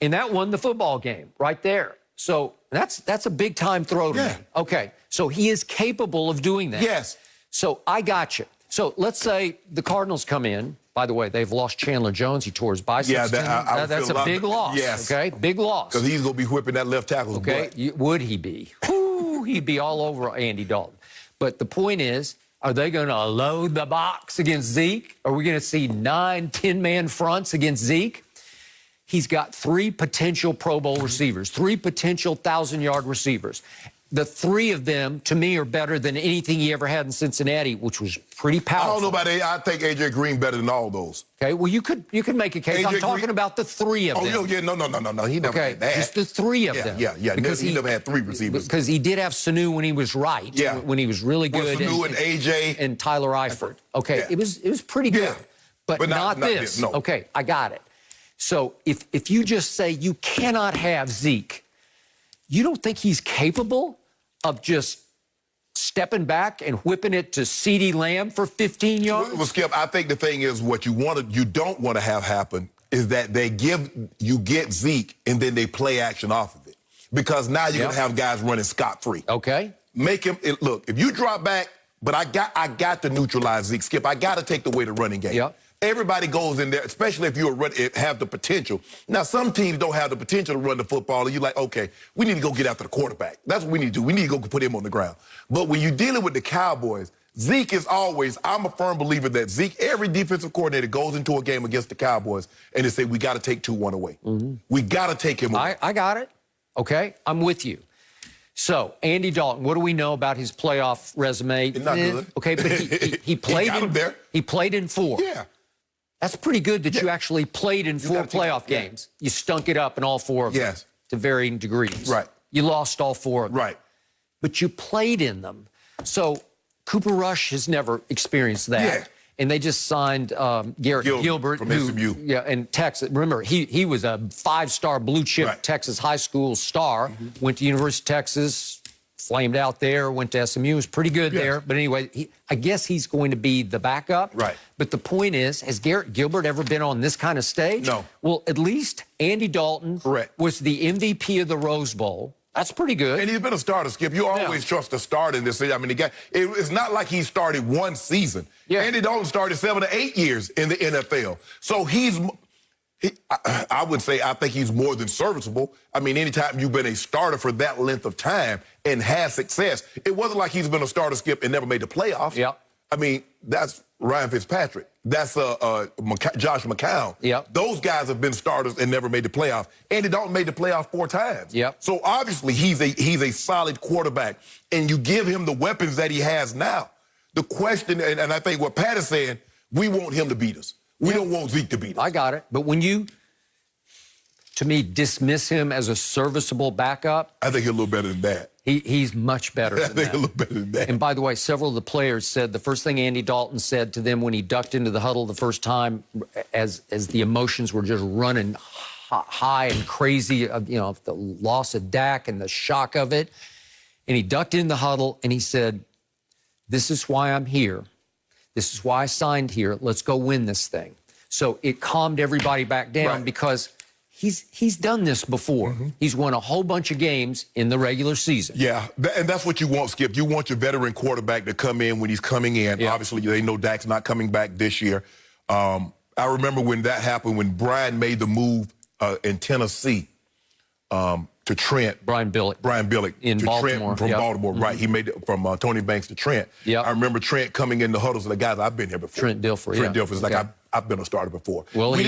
And that won the football game right there. So that's a big-time throw to me. Okay, so he is capable of doing that. Yes. So I got you. So let's say the Cardinals come in. By the way, they've lost Chandler Jones. He tore his biceps. Yeah, that's a big loss. Yes. Okay, big loss. Because he's going to be whipping that left tackle's butt. Would he be? Whoo, he'd be all over Andy Dalton. But the point is, are they going to load the box against Zeke? Are we going to see 9, 10-man fronts against Zeke? He's got 3 potential Pro Bowl receivers, 3 potential 1,000-yard receivers. The 3 of them, to me, are better than anything he ever had in Cincinnati, which was pretty powerful. I don't know about I think A.J. Green better than all those. Okay, well, you could make a case. I'm talking about the 3 of them. Oh, yeah, no. He never had that. Just the 3 of them. Yeah. Because he never had 3 receivers. Because he did have Sanu when he was right. Yeah. When he was really good. Sanu and A.J. And Tyler Eifert. Okay, it was pretty good. But not this. No. Okay, I got it. So if you just say you cannot have Zeke, you don't think he's capable of just stepping back and whipping it to CeeDee Lamb for 15 yards? Well, Skip, I think the thing is what you don't want to have happen is that you get Zeke and then they play action off of it. Because now you're going to have guys running scot-free. Okay. Make him, look, if you drop back, but I got to neutralize Zeke, Skip. I got to take away the running game. Yep. Everybody goes in there, especially if you have the potential. Now, some teams don't have the potential to run the football, and you're like, okay, we need to go get after the quarterback. That's what we need to do. We need to go put him on the ground. But when you're dealing with the Cowboys, Zeke is always, I'm a firm believer that Zeke, every defensive coordinator goes into a game against the Cowboys, and they say, we got to take 2-1 away. We got to take him away. I got it. Okay, I'm with you. So, Andy Dalton, what do we know about his playoff resume? Not good. Okay, but he played He played in 4. Yeah. That's pretty good that you actually played in 4 playoff games. You stunk it up in all 4 of them to varying degrees. Right. You lost all 4 of them. Right. But you played in them. So Cooper Rush has never experienced that. Yeah. And they just signed Garrett Gilbert from SMU. Yeah, in Texas. Remember, he was a 5-star blue chip Texas high school star. Went to University of Texas, flamed out there, went to SMU, was pretty good there. But anyway, I guess he's going to be the backup. Right. But the point is, has Garrett Gilbert ever been on this kind of stage? No. Well, at least Andy Dalton was the MVP of the Rose Bowl. That's pretty good. And he's been a starter, Skip. You always trust a starter in this. I mean, it's not like he started 1 season. Yeah. Andy Dalton started 7 to 8 years in the NFL. So I would say I think he's more than serviceable. I mean, anytime you've been a starter for that length of time and had success, it wasn't like he's been a starter, Skip, and never made the playoffs. Yeah. I mean, that's Ryan Fitzpatrick. That's Josh McCown. Yep. Those guys have been starters and never made the playoff. Andy Dalton made the playoff 4 times. Yep. So obviously he's a solid quarterback, and you give him the weapons that he has now. The question, and I think what Pat is saying, we want him to beat us. We don't want Zeke to beat us. I got it. But when you, to me, dismiss him as a serviceable backup, I think he's a little better than that. He's much better than that. I think a little better than that. And by the way, several of the players said the first thing Andy Dalton said to them when he ducked into the huddle the first time, as the emotions were just running high and crazy, the loss of Dak and the shock of it, and he ducked in the huddle and he said, "This is why I'm here. This is why I signed here. Let's go win this thing." So it calmed everybody back down because he's done this before. He's won a whole bunch of games in the regular season. Yeah, and that's what you want, Skip. You want your veteran quarterback to come in when he's coming in. Yeah. Obviously, they know Dak's not coming back this year. I remember when that happened, when Brian made the move in Tennessee to Trent. Brian Billick. In Baltimore. Trent from Baltimore, right. He made it from Tony Banks to Trent. Yep. I remember Trent coming in the huddles with the guys, I've been here before. Trent Dilfer, Trent Dilfer is like, I've been a starter before. Well, we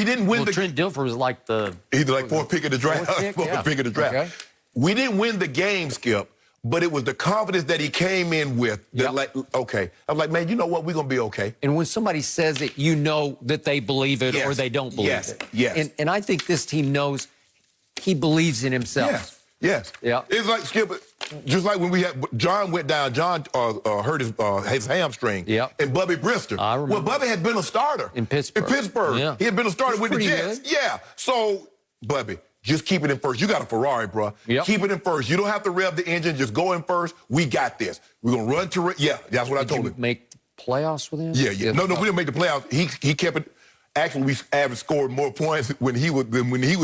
didn't win Trent Dilfer was like He's like 4th pick of the draft. Fourth pick of the draft. Okay. We didn't win the game, Skip, but it was the confidence that he came in with that I'm like, man, you know what? We're going to be okay. And when somebody says it, you know that they believe it or they don't believe it. Yes. And I think this team knows he believes in himself. Yes. Yeah. It's like, Skip, just like when John went down, John hurt his hamstring. Yeah. And Bubby Brister. I remember. Well, Bubby had been a starter. In Pittsburgh. Yeah. He had been a starter with the Jets. Good. Yeah. So, Bubby, just keep it in first. You got a Ferrari, bro. Yep. Keep it in first. You don't have to rev the engine. Just go in first. We got this. We're going to run to it. Yeah, that's what I told him. Make playoffs with him? Yeah. No, we didn't make the playoffs. He kept it. Actually, we averaged scored more points when he was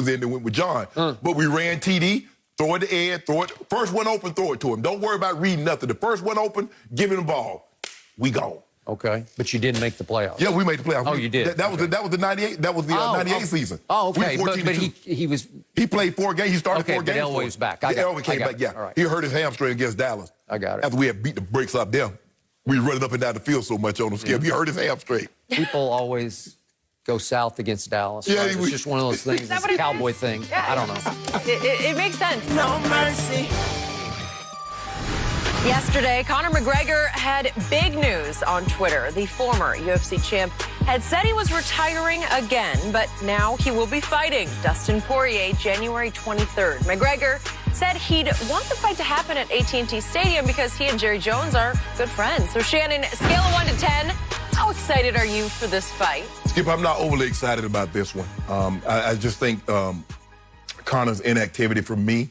in than went with John. But we ran TD, throw it to Ed, throw it. First one open, throw it to him. Don't worry about reading nothing. The first one open, give him the ball. We gone. Okay, but you didn't make the playoffs. Yeah, we made the playoffs. Oh, you did. That was the 98. That was the 98 season. Oh, okay. But he played 4 games. He started 4 games. Okay, but Elway was back. Elway came back. Yeah, right. He hurt his hamstring against Dallas. I got it. After we had beat the brakes off them, we were running up and down the field so much on him. Skip. He hurt his hamstring. People always go south against Dallas. Yeah, right? It's just one of those things. It's a Cowboy thing. Yeah, I don't know. It makes sense. No mercy. Yesterday, Conor McGregor had big news on Twitter. The former UFC champ had said he was retiring again, but now he will be fighting Dustin Poirier January 23rd. McGregor said he'd want the fight to happen at AT&T Stadium because he and Jerry Jones are good friends. So, Shannon, scale of 1 to 10, how excited are you for this fight? Skip, I'm not overly excited about this one. I just think Conor's inactivity for me.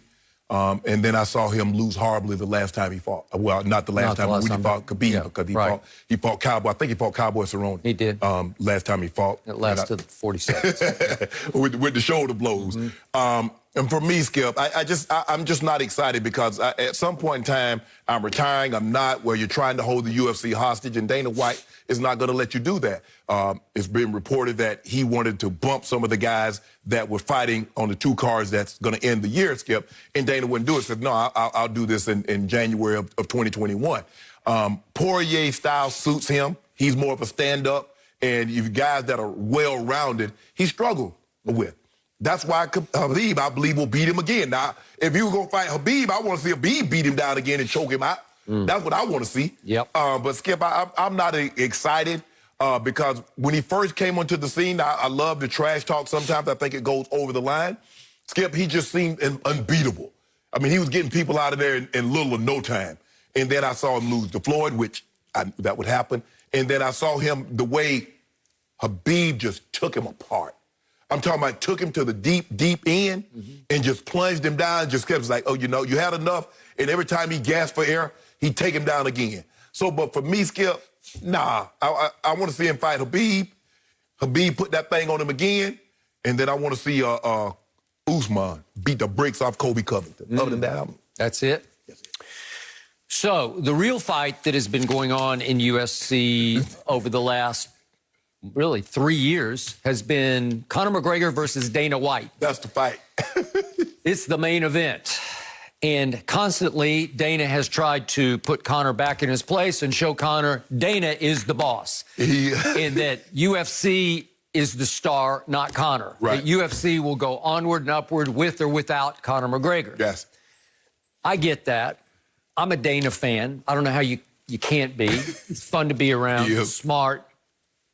And then I saw him lose horribly the last time he fought. Well, not the last time, when he fought Khabib, because he fought Cowboy. I think he fought Cowboy Cerrone. He did. Last time he fought. It lasted 40 seconds. with the shoulder blows. And for me, Skip, I'm just not excited because at some point in time, I'm retiring. I'm not, where you're trying to hold the UFC hostage, and Dana White is not going to let you do that. It's been reported that he wanted to bump some of the guys that were fighting on the 2 cards that's going to end the year, Skip, and Dana wouldn't do it. Said, no, I'll do this in January of 2021. Poirier's style suits him. He's more of a stand-up, and you guys that are well-rounded, he struggled with. That's why Khabib, I believe, will beat him again. Now, if you were going to fight Khabib, I want to see Khabib beat him down again and choke him out. That's what I want to see. Yep. But, Skip, I'm not excited because when he first came onto the scene, I love the trash talk sometimes. I think it goes over the line. Skip, he just seemed unbeatable. I mean, he was getting people out of there in little or no time. And then I saw him lose to Floyd, which that would happen. And then I saw him, the way Khabib just took him apart. I'm talking about took him to the deep end and just plunged him down, just kept like, oh, you had enough. And every time he gasped for air, he'd take him down again. So, but for me, Skip, nah. I want to see him fight Khabib. Khabib put that thing on him again. And then I want to see Usman beat the brakes off Kobe Covington. Other than that, that's it? Yes. So, the real fight that has been going on in UFC over the last really 3 years has been Conor McGregor versus Dana White. That's the fight. It's the main event. And constantly, Dana has tried to put Conor back in his place and show Conor Dana is the boss. And that UFC is the star, not Conor. Right. That UFC will go onward and upward with or without Conor McGregor. Yes. I get that. I'm a Dana fan. I don't know how you can't be. It's fun to be around. Yeah. Smart,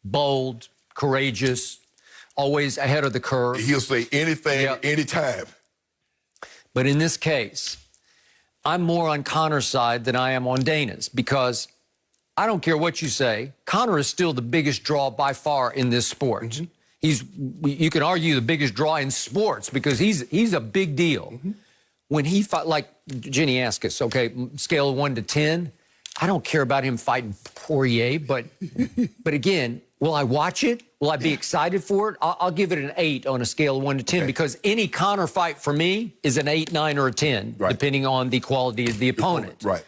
bold, courageous, always ahead of the curve. He'll say anything, anytime. But in this case, I'm more on Conor's side than I am on Dana's, because I don't care what you say, Conor is still the biggest draw by far in this sport. You can argue the biggest draw in sports because he's a big deal. When he fought, like Jenny asked us, okay, scale of 1 to 10, I don't care about him fighting Poirier, but again, will I watch it? Will I be excited for it? I'll give it an 8 on a scale of 1 to 10 because any Conor fight for me is an 8, 9, or a 10, depending on the quality of the opponent. Right.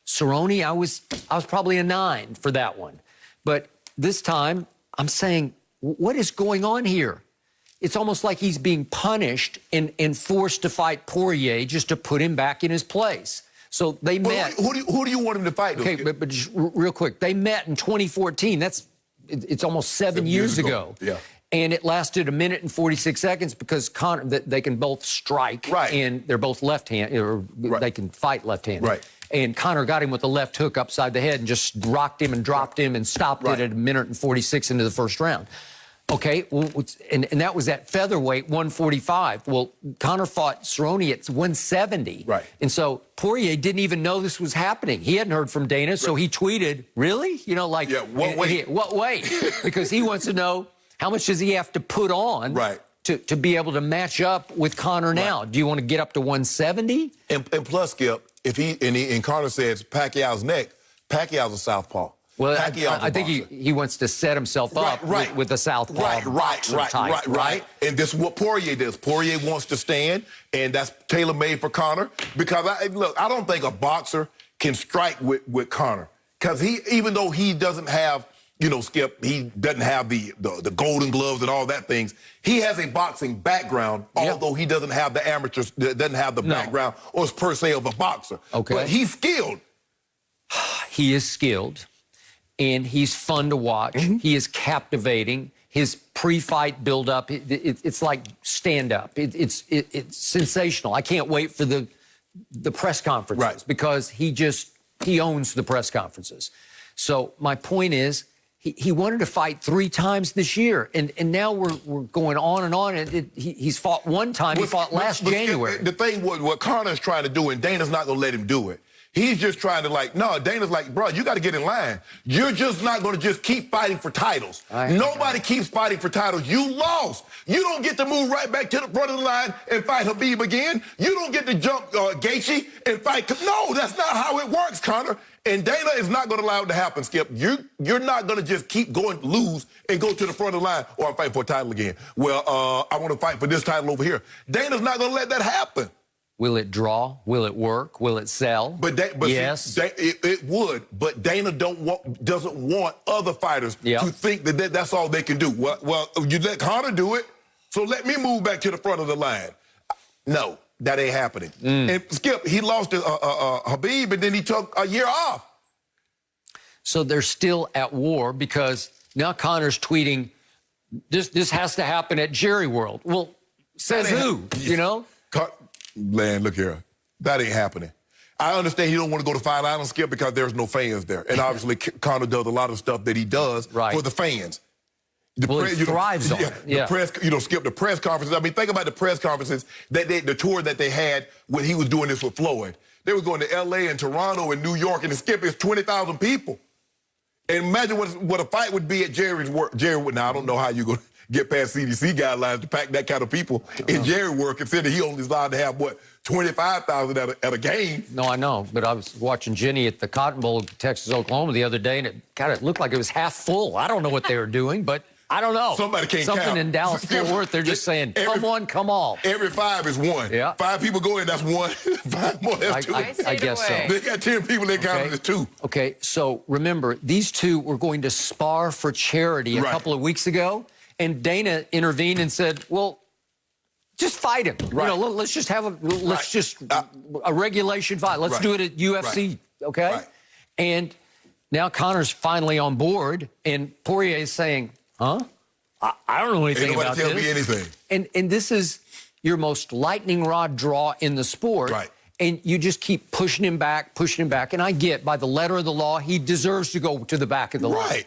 Cerrone, I was probably a 9 for that one. But this time, I'm saying, what is going on here? It's almost like he's being punished and forced to fight Poirier just to put him back in his place. So they met. Who do you want him to fight? Okay, but just real quick, they met in 2014. It's almost 7 years ago. Yeah. And it lasted 1 minute and 46 seconds because Conor, they can both strike. Right. And they're both left-handed, or they can fight left-handed. Right. And Conor got him with a left hook upside the head and just rocked him and dropped him and stopped it at 1 minute and 46 into the first round. Okay, well, and that was at featherweight, 145. Well, Conor fought Cerrone at 170. Right. And so Poirier didn't even know this was happening. He hadn't heard from Dana, so he tweeted, really? You know, like, what weight? What weight? Because he wants to know how much does he have to put on to be able to match up with Conor now? Do you want to get up to 170? And plus, Skip, if and Conor says Pacquiao's next, Pacquiao's a southpaw. Well, I think he wants to set himself up with a southpaw right. And this is what Poirier does. Poirier wants to stand, and that's tailor-made for Conor. Because, I don't think a boxer can strike with Conor. Because even though he doesn't have, Skip, he doesn't have the golden gloves and all that things, he has a boxing background, although he doesn't have the amateurs, doesn't have the background or per se of a boxer. Okay. But he's skilled. He is skilled. And he's fun to watch. He is captivating. His pre-fight build-up, it's like stand-up. It's sensational. I can't wait for the press conferences because he owns the press conferences. So my point is, he wanted to fight 3 times this year, and now we're going on and on. And he's fought one time. He fought last January. The thing, what Conor is trying to do, and Dana's not going to let him do it. He's just trying to no, Dana's like, bro, you got to get in line. You're just not going to just keep fighting for titles. Nobody keeps fighting for titles. You lost. You don't get to move right back to the front of the line and fight Khabib again. You don't get to jump Gaethje and fight. No, that's not how it works, Conor. And Dana is not going to allow it to happen, Skip. You're not going to just keep going to lose and go to the front of the line, or I'm fighting for a title again. Well, I want to fight for this title over here. Dana's not going to let that happen. Will it draw? Will it work? Will it sell? But yes, see, it would. But Dana doesn't want other fighters to think that that's all they can do. Well, you let Conor do it, so let me move back to the front of the line. No, that ain't happening. And Skip, he lost to Khabib, and then he took a year off. So they're still at war because now Conor's tweeting, this has to happen at Jerry World. Well, says who? Man, look here. That ain't happening. I understand he don't want to go to Fight Island, Skip, because there's no fans there. And obviously, Conor does a lot of stuff that he does for the fans. He thrives on it. The press, Skip, the press conferences. I mean, think about the press conferences, the tour that they had when he was doing this with Floyd. They were going to L.A. and Toronto and New York, and Skip, it's 20,000 people. And imagine what a fight would be at Jerry's work. Now, I don't know how you're going to get past CDC guidelines to pack that kind of people in Jerry work, considering he only allowed to have, 25,000 at a game. No, I know, but I was watching Jenny at the Cotton Bowl, Texas, Oklahoma the other day, and it kind of looked like it was half full. I don't know what they were doing, but I don't know. Somebody can't Something count. in Dallas, Fort Worth, they're just saying, come on, come all. Every 5 is 1. Yeah. 5 people go in, that's 1. 5 more, that's 2. I guess so. They got 10 people, they counted as 2. Okay, so remember, these two were going to spar for charity a couple of weeks ago, and Dana intervened and said, well, just fight him. Let's just have a regulation fight. Let's do it at UFC, okay? And now Conor's finally on board, and Poirier is saying, huh? I don't know anything about this. Ain't nobody tell me anything. And this is your most lightning rod draw in the sport. And you just keep pushing him back. And I get, by the letter of the law, he deserves to go to the back of the line.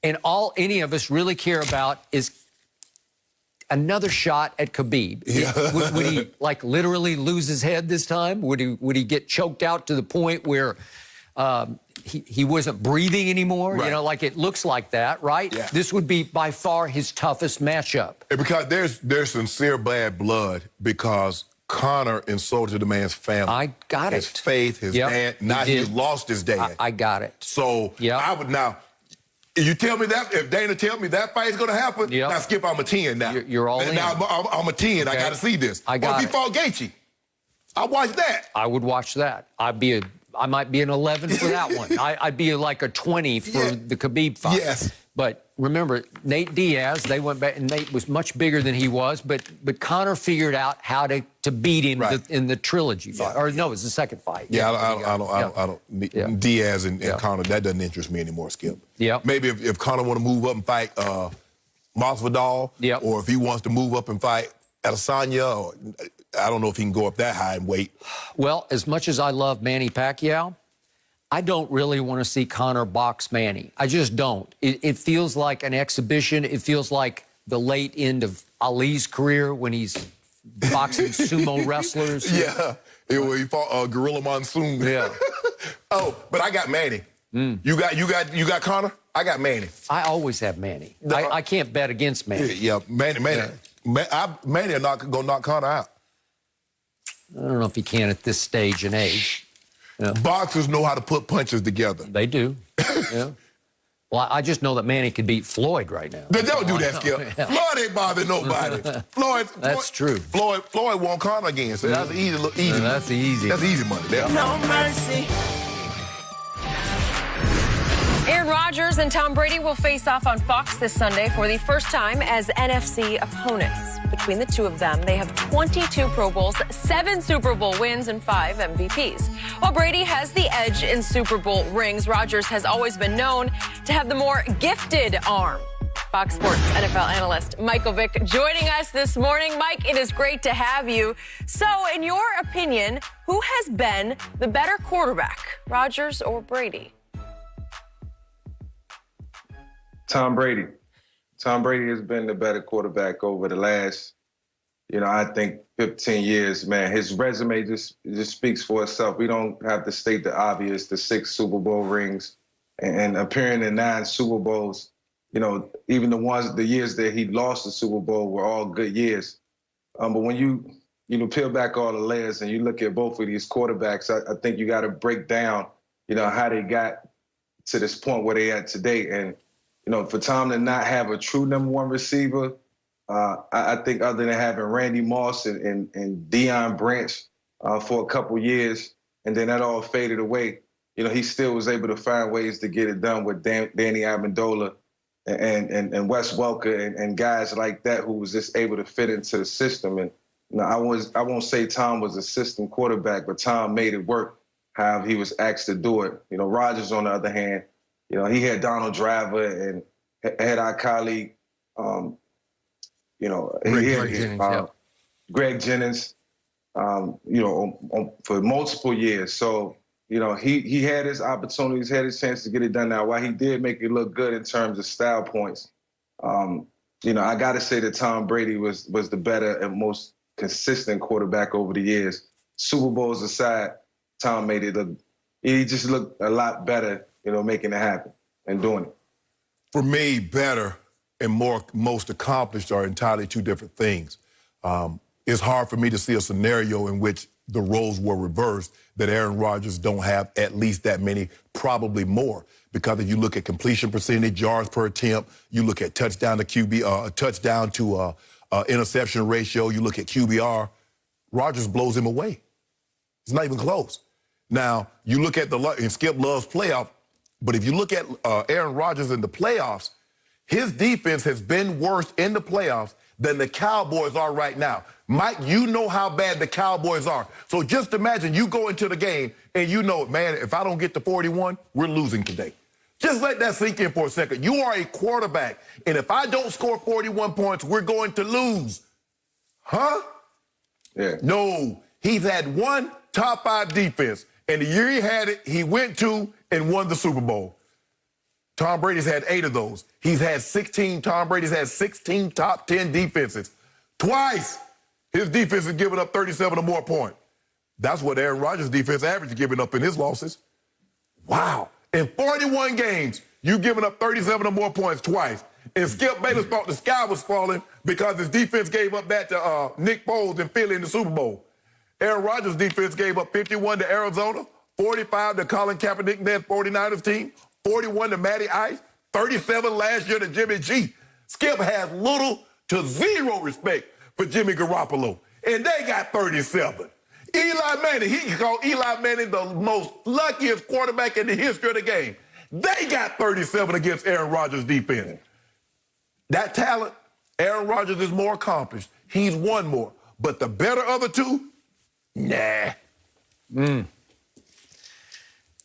And all any of us really care about is another shot at Khabib. Would he, literally lose his head this time? Would he get choked out to the point where he wasn't breathing anymore? It looks like that, right? This would be by far his toughest matchup. Because there's sincere bad blood because Conor insulted the man's family. I got his faith, his dad. Now he lost his dad. I got it. So I would now. You tell me that, if Dana tell me that fight's going to happen, now, Skip, I'm a 10 now. You're all in. Now I'm a 10. Okay. I got to see this. If he fought Gaethje, I'd watch that. I would watch that. I might be an 11 for that one. I'd be like a 20 for the Khabib fight. Yes. But remember, Nate Diaz, they went back, and Nate was much bigger than he was, but Conor figured out how to beat him in the trilogy fight. Or no, it was the second fight. I don't Diaz and Conor, that doesn't interest me anymore, Skip. Maybe if Conor want to move up and fight Masvidal, or if he wants to move up and fight Adesanya, or I don't know if he can go up that high in weight. Well, as much as I love Manny Pacquiao, I don't really want to see Conor box Manny. I just don't. It feels like an exhibition. It feels like the late end of Ali's career when he's boxing sumo wrestlers. He fought Gorilla Monsoon. But I got Manny. You got Conor? I got Manny. I always have Manny. I can't bet against Manny. Manny. Manny are not going to knock Conor out. I don't know if he can at this stage and age. Yeah. Boxers know how to put punches together. They do. Yeah. Well, I just know that Manny could beat Floyd right now. They don't do that, Skip. Yeah. Floyd ain't bothering nobody. That's true. Floyd won Conor again, so that's easy. That's easy. That's easy money. There. No mercy. Aaron Rodgers and Tom Brady will face off on Fox this Sunday for the first time as NFC opponents. Between the two of them, they have 22 Pro Bowls, 7 Super Bowl wins, and 5 MVPs. While Brady has the edge in Super Bowl rings, Rodgers has always been known to have the more gifted arm. Fox Sports NFL analyst Michael Vick joining us this morning. Mike, it is great to have you. So, in your opinion, who has been the better quarterback, Rodgers or Brady? Tom Brady. Tom Brady has been the better quarterback over the last, I think 15 years, man. His resume just speaks for itself. We don't have to state the obvious, the 6 Super Bowl rings and appearing in 9 Super Bowls. Even the years that he lost the Super Bowl were all good years. But when you peel back all the layers and you look at both of these quarterbacks, I think you got to break down, how they got to this point where they at today. And, for Tom to not have a true number 1 receiver, I think other than having Randy Moss and Deion Branch for a couple years, and then that all faded away, he still was able to find ways to get it done with Danny Amendola and Wes Welker and guys like that who was just able to fit into the system. And I won't say Tom was a system quarterback, but Tom made it work how he was asked to do it. Rodgers, on the other hand, he had Donald Driver and had our colleague, Greg Jennings, for multiple years. So, he had his opportunities, had his chance to get it done. Now, while he did make it look good in terms of style points, I got to say that Tom Brady was the better and most consistent quarterback over the years. Super Bowls aside, Tom made it look, he just looked a lot better, making it happen and doing it. For me, better and most accomplished are entirely two different things. It's hard for me to see a scenario in which the roles were reversed, that Aaron Rodgers don't have at least that many, probably more. Because if you look at completion percentage, yards per attempt, you look at touchdown to interception ratio, you look at QBR, Rodgers blows him away. It's not even close. Now, you look at and Skip loves playoff, but if you look at Aaron Rodgers in the playoffs, his defense has been worse in the playoffs than the Cowboys are right now. Mike, you know how bad the Cowboys are. So just imagine you go into the game and man, if I don't get to 41, we're losing today. Just let that sink in for a second. You are a quarterback, and if I don't score 41 points, we're going to lose. Huh? Yeah. No, he's had one top 5 defense, and the year he had it, he went to and won the Super Bowl. Tom Brady's had 8 of those. Tom Brady's had 16 top 10 defenses. Twice, his defense has given up 37 or more points. That's what Aaron Rodgers' defense average is giving up in his losses. Wow. In 41 games, you've given up 37 or more points twice. And Skip Bayless thought the sky was falling because his defense gave up that to Nick Foles in Philly in the Super Bowl. Aaron Rodgers' defense gave up 51 to Arizona, 45 to Colin Kaepernick and that 49ers team, 41 to Matty Ice, 37 last year to Jimmy G. Skip has little to zero respect for Jimmy Garoppolo, and they got 37. Eli Manning, he called Eli Manning the most luckiest quarterback in the history of the game. They got 37 against Aaron Rodgers' defense. That talent, Aaron Rodgers is more accomplished. He's won more. But the better of the two, nah.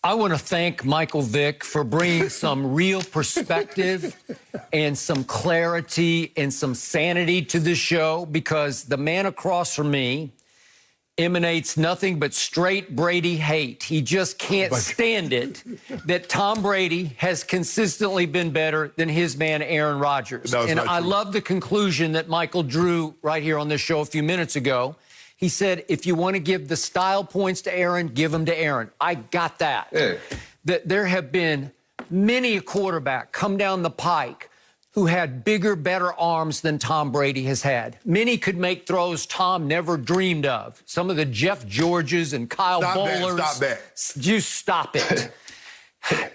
I want to thank Michael Vick for bringing some real perspective and some clarity and some sanity to this show, because the man across from me emanates nothing but straight Brady hate. He just can't stand it that Tom Brady has consistently been better than his man Aaron Rodgers. And I love the conclusion that Michael drew right here on this show a few minutes ago. He said, if you want to give the style points to Aaron, give them to Aaron. I got that. Yeah. That there have been many a quarterback come down the pike who had bigger, better arms than Tom Brady has had. Many could make throws Tom never dreamed of. Some of the Jeff Georges and Kyle Bowlers. Stop that. You stop it.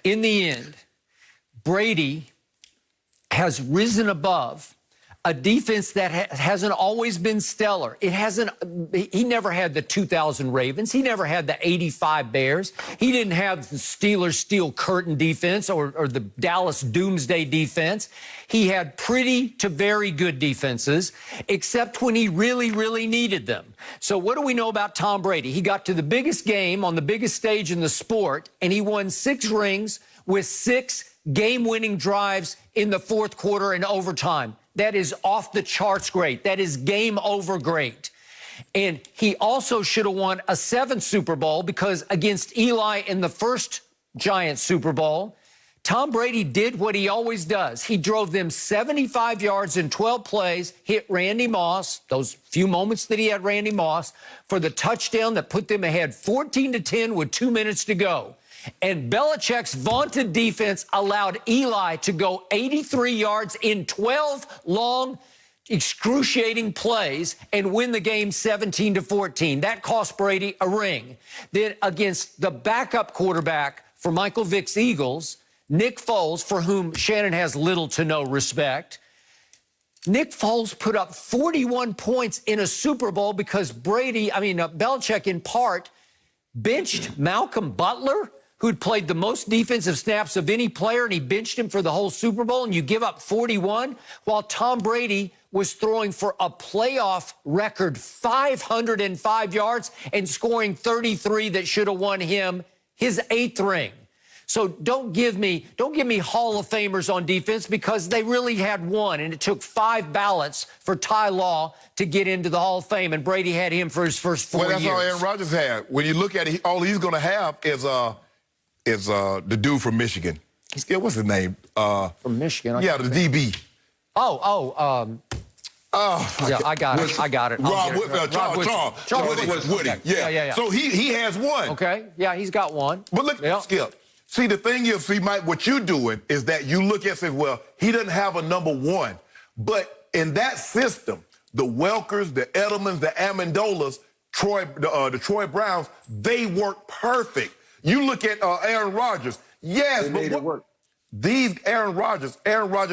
In the end, Brady has risen above a defense that hasn't always been stellar. He never had the 2000 Ravens. He never had the 85 Bears. He didn't have the Steelers steel curtain defense or the Dallas doomsday defense. He had pretty to very good defenses, except when he really, really needed them. So what do we know about Tom Brady? He got to the biggest game on the biggest stage in the sport, and he won 6 rings with 6 game-winning drives in the fourth quarter and overtime. That is off the charts great. That is game over great. And he also should have won a 7th Super Bowl because against Eli in the first Giants Super Bowl, Tom Brady did what he always does. He drove them 75 yards in 12 plays, hit Randy Moss, those few moments that he had Randy Moss, for the touchdown that put them ahead 14-10 with 2 minutes to go. And Belichick's vaunted defense allowed Eli to go 83 yards in 12 long, excruciating plays and win the game 17-14. That cost Brady a ring. Then against the backup quarterback for Michael Vick's Eagles, Nick Foles, for whom Shannon has little to no respect, Nick Foles put up 41 points in a Super Bowl because Belichick in part benched Malcolm Butler, who'd played the most defensive snaps of any player, and he benched him for the whole Super Bowl, and you give up 41, while Tom Brady was throwing for a playoff record 505 yards and scoring 33 that should have won him his 8th ring. So don't give me Hall of Famers on defense because they really had one, and it took 5 ballots for Ty Law to get into the Hall of Fame, and Brady had him for his first 4 years. Well, that's all Aaron Rodgers had. When you look at it, all he's going to have is the dude from Michigan. What's his name? From Michigan. Yeah, the DB. Yeah, I got it. Charles Woody. Okay. Yeah. So he has one. Okay. Yeah, he's got one. But look, Skip. See, the thing is, Mike, what you're doing is that you look at and say, well, he doesn't have a number 1. But in that system, the Welkers, the Edelmans, the Amendolas, the Troy Browns, they work perfect. You look at Aaron Rodgers. Yes, but Aaron Rodgers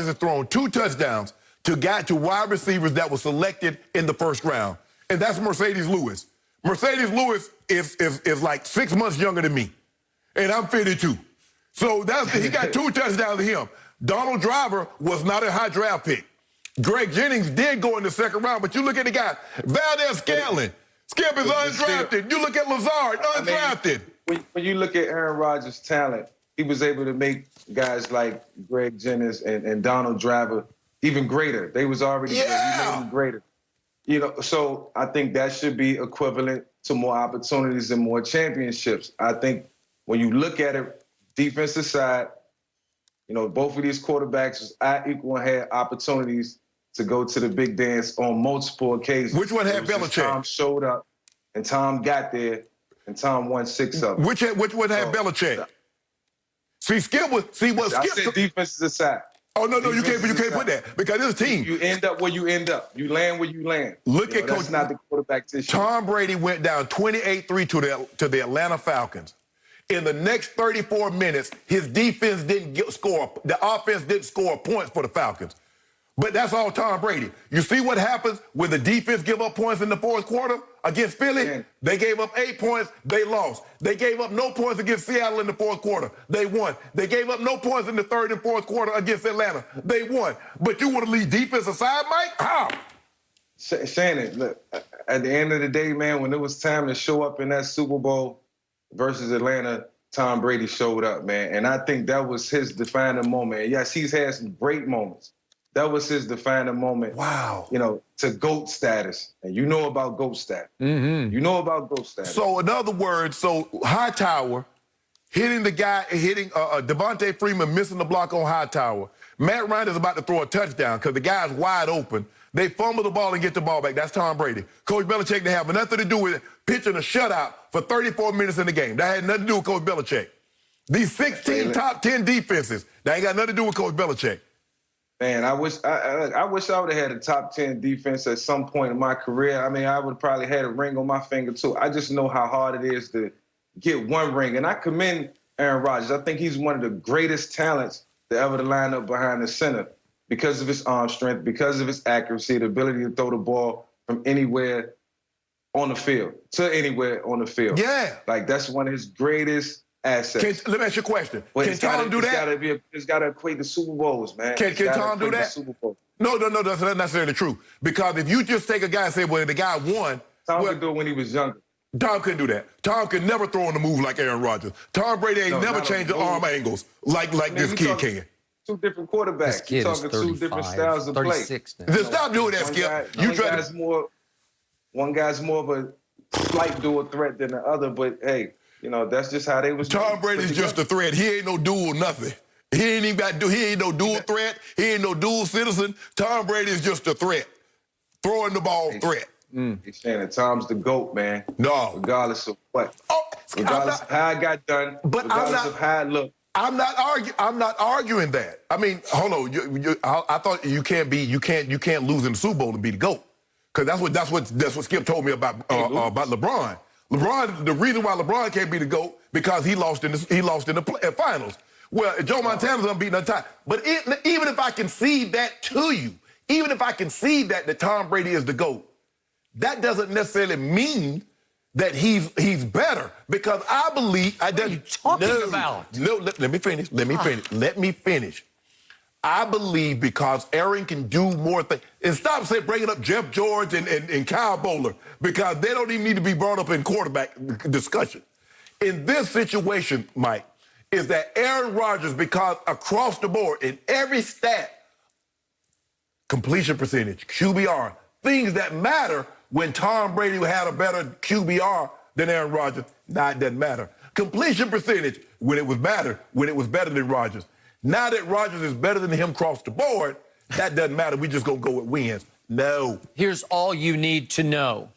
has thrown 2 touchdowns to wide receivers that were selected in the first round. And that's Mercedes Lewis. Mercedes Lewis is like 6 months younger than me. And I'm 52. So he got 2 touchdowns to him. Donald Driver was not a high draft pick. Greg Jennings did go in the 2nd round, but you look at the guy, Valdez-Scantling. Skip is undrafted. You look at Lazard, undrafted. When you look at Aaron Rodgers' talent, he was able to make guys like Greg Jennings and Donald Driver even greater. They was already great. He made them greater. So I think that should be equivalent to more opportunities and more championships. I think when you look at it, defensive side, both of these quarterbacks was equal and had opportunities to go to the big dance on multiple occasions. Which one had Belichick? Tom showed up, and Tom got there, and Tom won 6 of them. Which one had Belichick? See, Skip was... I said defensive aside. Oh, no, you can't put that because it's a team. You end up where you end up. You land where you land. Look at Coach. That's not the quarterback's issue. Tom Brady went down 28-3 to the Atlanta Falcons. In the next 34 minutes, his defense didn't score. The offense didn't score points for the Falcons. But that's all Tom Brady. You see what happens when the defense give up points in the fourth quarter against Philly? Yeah. They gave up 8 points. They lost. They gave up no points against Seattle in the fourth quarter. They won. They gave up no points in the third and fourth quarter against Atlanta. They won. But you want to leave defense aside, Mike? How? Shannon, look, at the end of the day, man, when it was time to show up in that Super Bowl versus Atlanta, Tom Brady showed up, man. And I think that was his defining moment. Yes, he's had some great moments. That was his defining moment. Wow. To GOAT status. And you know about GOAT status. Mm-hmm. You know about GOAT status. So, in other words, Hightower hitting Devontae Freeman missing the block on Hightower. Matt Ryan is about to throw a touchdown because the guy's wide open. They fumble the ball and get the ball back. That's Tom Brady. Coach Belichick didn't have nothing to do with it, pitching a shutout for 34 minutes in the game. That had nothing to do with Coach Belichick. These 16 top 10 defenses, that ain't got nothing to do with Coach Belichick. Man, I wish I would have had a top 10 defense at some point in my career. I mean, I would probably had a ring on my finger too. I just know how hard it is to get one ring, and I commend Aaron Rodgers. I think he's one of the greatest talents to ever to line up behind the center because of his arm strength, because of his accuracy, the ability to throw the ball from anywhere on the field to anywhere on the field. Yeah, like that's one of his greatest assets. Let me ask you a question. But can Tom do that? It's got to equate the Super Bowls, man. Can Tom do that? No, that's not necessarily true. Because if you just take a guy and say, well, the guy won. Tom could do it when he was younger. Tom couldn't do that. Tom could never throw on the move like Aaron Rodgers. Tom Brady ain't never changed the arm angles like this kid can. Two different quarterbacks. You're talking 35, two different styles of play. 36 now. Just stop doing that, Skip. One guy's more of a slight dual threat than the other, but hey, you know, that's just how they was. Tom Brady's just a threat. He ain't no dual nothing. He ain't no dual threat. He ain't no dual citizen. Tom Brady is just a threat. Throwing the ball threat. He's saying that Tom's the GOAT, man. No. Regardless of what. Oh, regardless of how it got done. But regardless of how it looked. I'm not arguing that. I mean, hold on. I thought you can't lose in the Super Bowl and be the GOAT. Because that's what Skip told me about LeBron. LeBron, the reason why LeBron can't be the GOAT because he lost in the finals. Well, Joe Montana's unbeaten on time. But even if I concede that to you, even if I concede that Tom Brady is the GOAT, that doesn't necessarily mean that he's better. Because I believe what are you talking about? No, let me finish. Let me finish. I believe because Aaron can do more things. And stop bringing up Jeff George and Kyle Bowler because they don't even need to be brought up in quarterback discussion. In this situation, Mike, is that Aaron Rodgers, because across the board, in every stat, completion percentage, QBR, things that matter when Tom Brady had a better QBR than Aaron Rodgers, now it doesn't matter. Completion percentage, when it was better than Rodgers. Now that Rodgers is better than him across the board, that doesn't matter. We just going to go with wins. No. Here's all you need to know.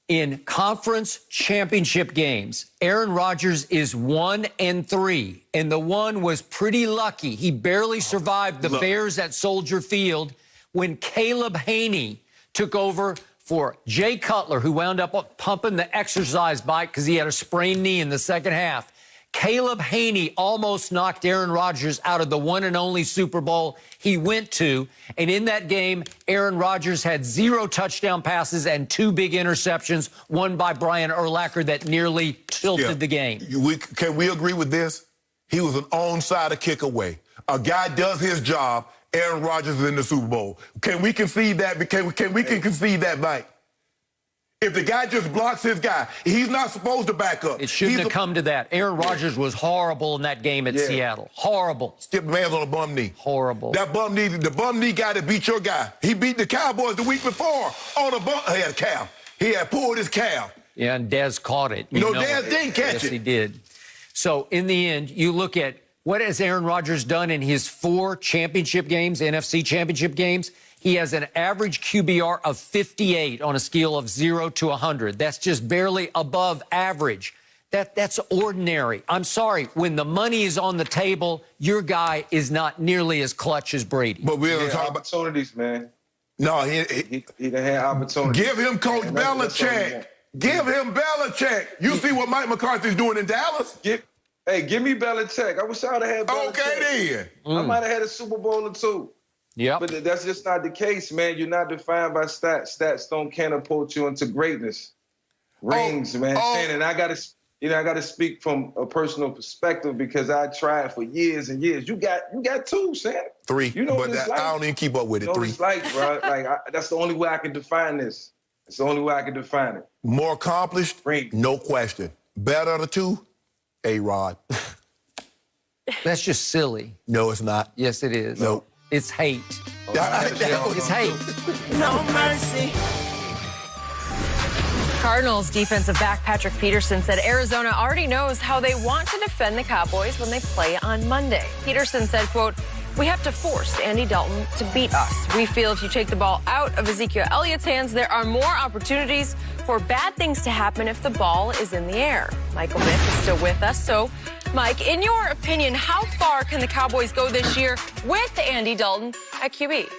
In conference championship games, Aaron Rodgers is 1-3, and the one was pretty lucky. He barely survived the Bears at Soldier Field when Caleb Haney took over for Jay Cutler, who wound up pumping the exercise bike because he had a sprained knee in the second half. Caleb Haney almost knocked Aaron Rodgers out of the one and only Super Bowl he went to. And in that game, Aaron Rodgers had 0 touchdown passes and 2 big interceptions, one by Brian Urlacher that nearly tilted the game. Can we agree with this? He was an onside kick away. A guy does his job. Aaron Rodgers is in the Super Bowl. Can we concede that? Can we concede that, Mike? If the guy just blocks his guy, he's not supposed to back up. It shouldn't have come to that. Aaron Rodgers was horrible in that game at Seattle. Horrible. Skip man's on a bum knee. Horrible. That bum knee, the bum knee guy that beat your guy. He beat the Cowboys the week before on a bum. He had a calf. He had pulled his calf. Yeah, and Dez caught it. Dez didn't catch it. Yes, he did. So in the end, you look at what has Aaron Rodgers done in his 4 championship games, NFC championship games. He has an average QBR of 58 on a scale of 0 to 100. That's just barely above average. That's ordinary. I'm sorry. When the money is on the table, your guy is not nearly as clutch as Brady. But we're going to talk about opportunities, man. No, he done had opportunities. Give him Coach Belichick. Give him Belichick. You see what Mike McCarthy's doing in Dallas? Give me Belichick. I wish I would have had Belichick. Okay, then. I might have had a Super Bowl or 2. Yeah, but that's just not the case, man. You're not defined by stats. Stats don't catapult you into greatness. Rings, man. Shannon, I gotta speak from a personal perspective because I tried for years and years. You got 2, Shannon. 3. You know but I don't even keep up with it. 3. It's like, bro. That's the only way I can define this. It's the only way I can define it. More accomplished, no question. Better of the 2, A-Rod. That's just silly. No, it's not. Yes, it is. No. It's hate. It's hate. No mercy. Cardinals defensive back Patrick Peterson said Arizona already knows how they want to defend the Cowboys when they play on Monday. Peterson said, quote, We have to force Andy Dalton to beat us. We feel if you take the ball out of Ezekiel Elliott's hands, there are more opportunities for bad things to happen if the ball is in the air. Michael Vick is still with us. So, Mike, in your opinion, how far can the Cowboys go this year with Andy Dalton at QB?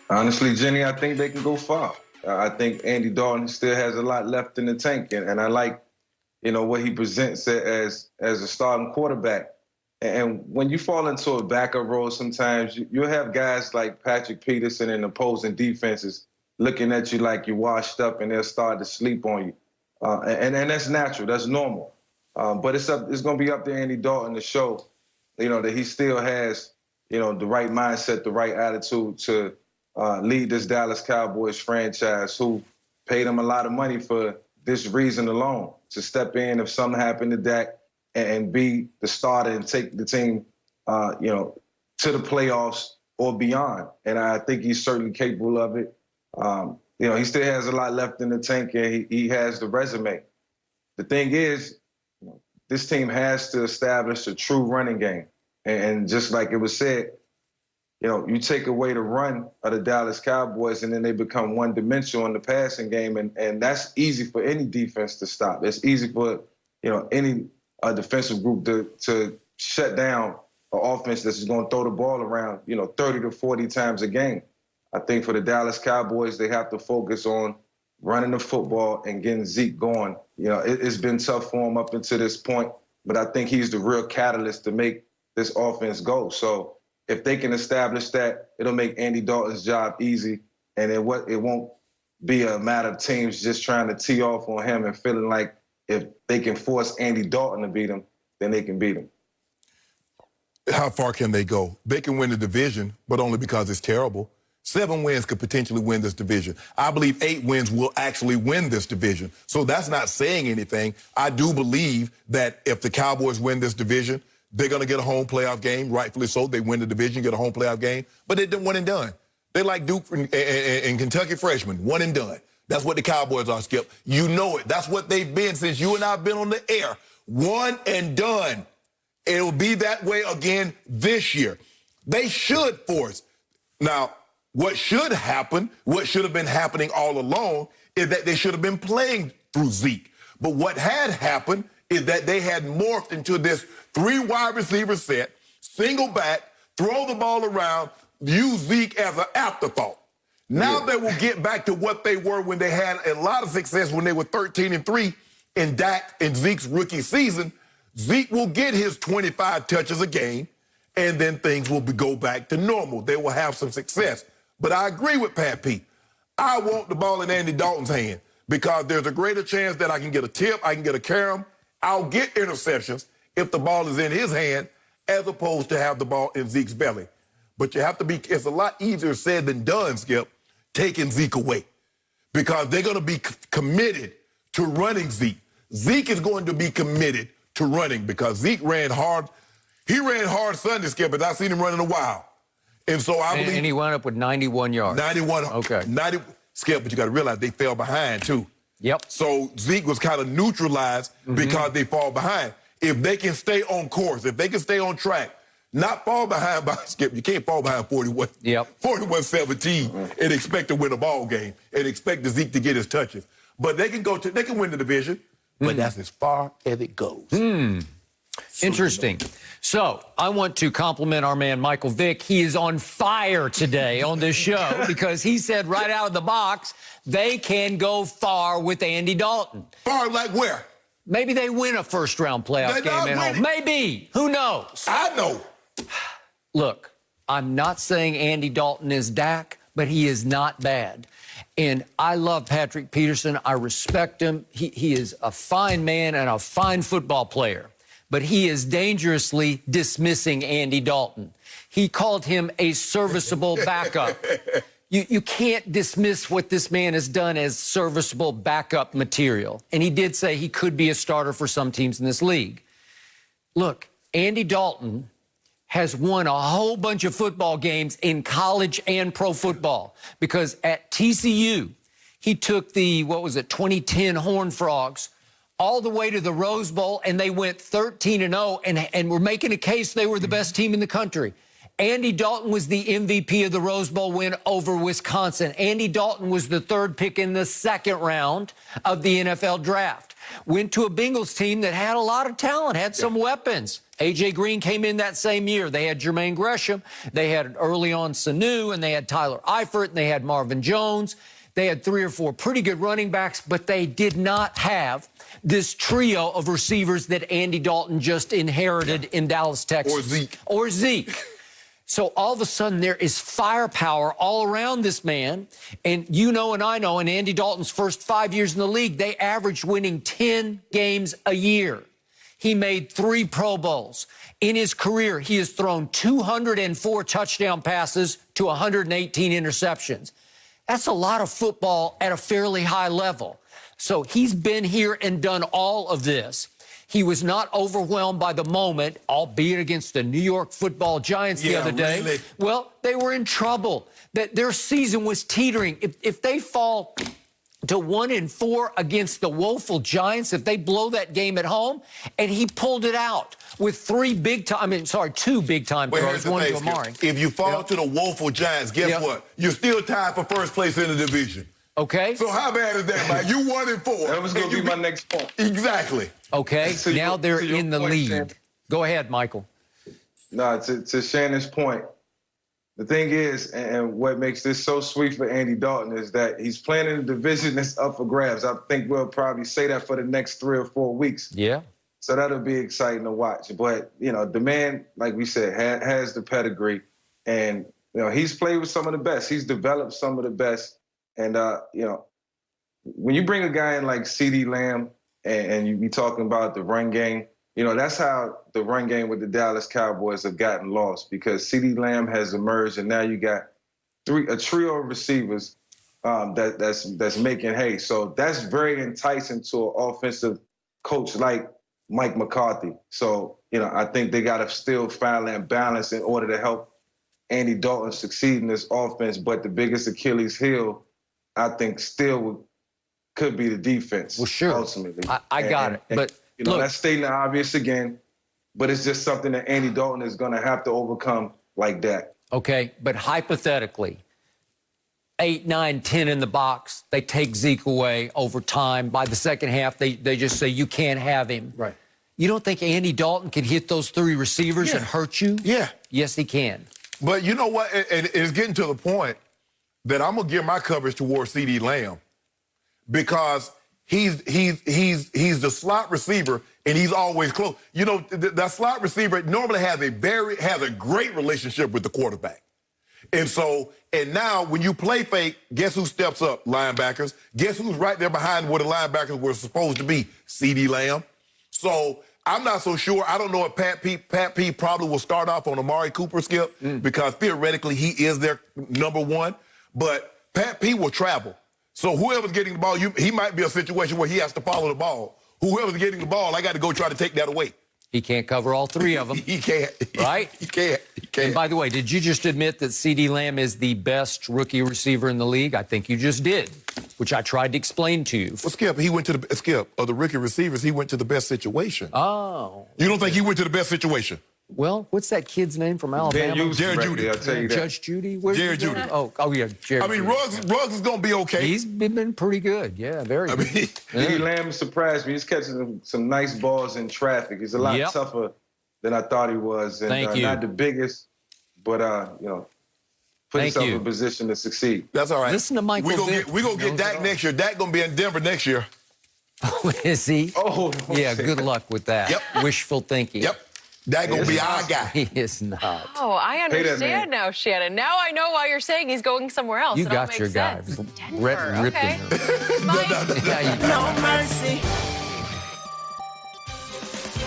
Honestly, Jenny, I think they can go far. I think Andy Dalton still has a lot left in the tank, and I like, what he presents as a starting quarterback. And when you fall into a backup role, sometimes you'll have guys like Patrick Peterson and opposing defenses looking at you like you're washed up, and they'll start to sleep on you. And that's natural. That's normal. But it's going to be up to Andy Dalton to show, that he still has, the right mindset, the right attitude to lead this Dallas Cowboys franchise, who paid him a lot of money for this reason alone, to step in if something happened to Dak and be the starter and take the team, to the playoffs or beyond. And I think he's certainly capable of it. He still has a lot left in the tank, and he has the resume. The thing is, this team has to establish a true running game. And just like it was said, you take away the run of the Dallas Cowboys, and then they become one-dimensional in the passing game, and that's easy for any defense to stop. It's easy for, any defensive group to shut down an offense that's going to throw the ball around, 30 to 40 times a game. I think for the Dallas Cowboys, they have to focus on running the football and getting Zeke going. It's been tough for him up until this point, but I think he's the real catalyst to make this offense go. So if they can establish that, it'll make Andy Dalton's job easy, and it won't be a matter of teams just trying to tee off on him and feeling like if they can force Andy Dalton to beat him, then they can beat him. How far can they go? They can win the division, but only because it's terrible. 7 wins could potentially win this division. I believe 8 wins will actually win this division. So that's not saying anything. I do believe that if the Cowboys win this division, they're going to get a home playoff game, rightfully so. They win the division, get a home playoff game, but they're one and done. They like Duke and Kentucky freshmen, one and done. That's what the Cowboys are, Skip. You know it. That's what they've been since you and I have been on the air. One and done. It'll be that way again this year. They should force. Now, what should happen, what should have been happening all along, is that they should have been playing through Zeke. But what had happened is that they had morphed into this 3 wide receiver set, single back, throw the ball around, use Zeke as an afterthought. Now they will get back to what they were when they had a lot of success when they were 13-3 in Dak and Zeke's rookie season. Zeke will get his 25 touches a game, and then things will go back to normal. They will have some success. But I agree with Pat Pete. I want the ball in Andy Dalton's hand because there's a greater chance that I can get a tip, I can get a carom. I'll get interceptions if the ball is in his hand as opposed to have the ball in Zeke's belly. But you have to it's a lot easier said than done, Skip, taking Zeke away because they're going to be committed to running Zeke. Zeke is going to be committed to running because Zeke ran hard. He ran hard Sunday, Skip, but I've seen him run in a while. And so I believe... And he wound up with 91 yards. 91. Okay. 90, Skip, but you got to realize they fell behind, too. Yep. So Zeke was kind of neutralized because they fall behind. If they can stay on course, if they can stay on track, not fall behind by Skip. You can't fall behind 41-17 and expect to win a ball game and expect the Zeke to get his touches. But they can they can win the division, but that's as far as it goes. Interesting. So I want to compliment our man, Michael Vick. He is on fire today on this show because he said right out of the box, they can go far with Andy Dalton. Far like where? Maybe they win a first-round playoff game at home. Maybe. Who knows? I know. Look, I'm not saying Andy Dalton is Dak, but he is not bad. And I love Patrick Peterson. I respect him. He is a fine man and a fine football player. But he is dangerously dismissing Andy Dalton. He called him a serviceable backup. You can't dismiss what this man has done as serviceable backup material. And he did say he could be a starter for some teams in this league. Look, Andy Dalton has won a whole bunch of football games in college and pro football because at TCU, he took the, 2010 Horned Frogs all the way to the Rose Bowl, and they went 13-0, and we're making a case they were the best team in the country. Andy Dalton was the MVP of the Rose Bowl win over Wisconsin. Andy Dalton was the 3rd pick in the 2nd round of the NFL draft. Went to a Bengals team that had a lot of talent, had some weapons. A.J. Green came in that same year. They had Jermaine Gresham. They had early on Sanu, and they had Tyler Eifert, and they had Marvin Jones. They had 3 or 4 pretty good running backs, but they did not have this trio of receivers that Andy Dalton just inherited in Dallas, Texas. Or Zeke. So all of a sudden there is firepower all around this man. And you know and I know in Andy Dalton's first 5 years in the league, they averaged winning 10 games a year. He made 3 Pro Bowls. In his career, he has thrown 204 touchdown passes to 118 interceptions. That's a lot of football at a fairly high level. So he's been here and done all of this. He was not overwhelmed by the moment, albeit against the New York Football Giants the other day. Really? Well, they were in trouble. That their season was teetering. If they fall to 1-4 against the woeful Giants, if they blow that game at home, and he pulled it out with 2 big-time throws, one to Amari. If you fall to the woeful Giants, guess what? You're still tied for first place in the division. Okay. So how bad is that, Mike? You 1-4. That was going to be my next point. Exactly. Okay, now they're in the lead. Shannon. Go ahead, Michael. No, to Shannon's point, the thing is, and what makes this so sweet for Andy Dalton is that he's playing in a division that's up for grabs. I think we'll probably say that for the next 3 or 4 weeks. Yeah. So that'll be exciting to watch. But, you know, the man, like we said, has the pedigree. And, you know, he's played with some of the best. He's developed some of the best. And, you know, when you bring a guy in like CeeDee Lamb and you be talking about the run game, you know, that's how the run game with the Dallas Cowboys have gotten lost, because CeeDee Lamb has emerged, and now you got a trio of receivers that's making hay. So that's very enticing to an offensive coach like Mike McCarthy. So, you know, I think they got to still find that balance in order to help Andy Dalton succeed in this offense. But the biggest Achilles heel, I think, still could be the defense. Well, sure. Ultimately. I got it. But you know, look, that's stating the obvious again, but it's just something that Andy Dalton is going to have to overcome like that. Okay, but hypothetically, 8, 9, 10 in the box, they take Zeke away over time. By the second half, they just say, you can't have him. Right. You don't think Andy Dalton can hit those 3 receivers and hurt you? Yeah. Yes, he can. But you know what? It's getting to the point that I'm going to give my coverage towards CeeDee Lamb, because he's the slot receiver, and he's always close. You know, that slot receiver normally has a great relationship with the quarterback. And now when you play fake, guess who steps up? Linebackers. Guess who's right there behind where the linebackers were supposed to be? CeeDee Lamb. So I'm not so sure. I don't know if Pat Pete probably will start off on Amari Cooper, Skip, because theoretically he is their number 1. But Pat Pete will travel. So whoever's getting the ball, he might be a situation where he has to follow the ball. Whoever's getting the ball, I got to go try to take that away. He can't cover all 3 of them. He can't. Right? He can't. And by the way, did you just admit that CeeDee Lamb is the best rookie receiver in the league? I think you just did, which I tried to explain to you. Well, Skip, he went to the rookie receivers, he went to the best situation. Oh. You don't think he went to the best situation? Well, what's that kid's name from Alabama? Jared Judy. I'll tell you that. Judge Judy? Where's Jared Judy. Oh, yeah, Jared. I mean, Ruggs is going to be okay. He's been pretty good. Yeah, very good. CeeDee Lamb surprised me. He's catching some nice balls in traffic. He's a lot tougher than I thought he was. And, Thank you. Not the biggest, but, you know, put himself in a position to succeed. That's all right. Listen to Michael Vick. We're going to get Dak next year. Dak going to be in Denver next year. Is he? Oh, yeah, good luck with that. Yep. Wishful thinking. Yep. That going to be our guy. He is not. Oh, I understand now, Shannon. Now I know why you're saying he's going somewhere else. You got your guy. Denver. Ripping her. No mercy.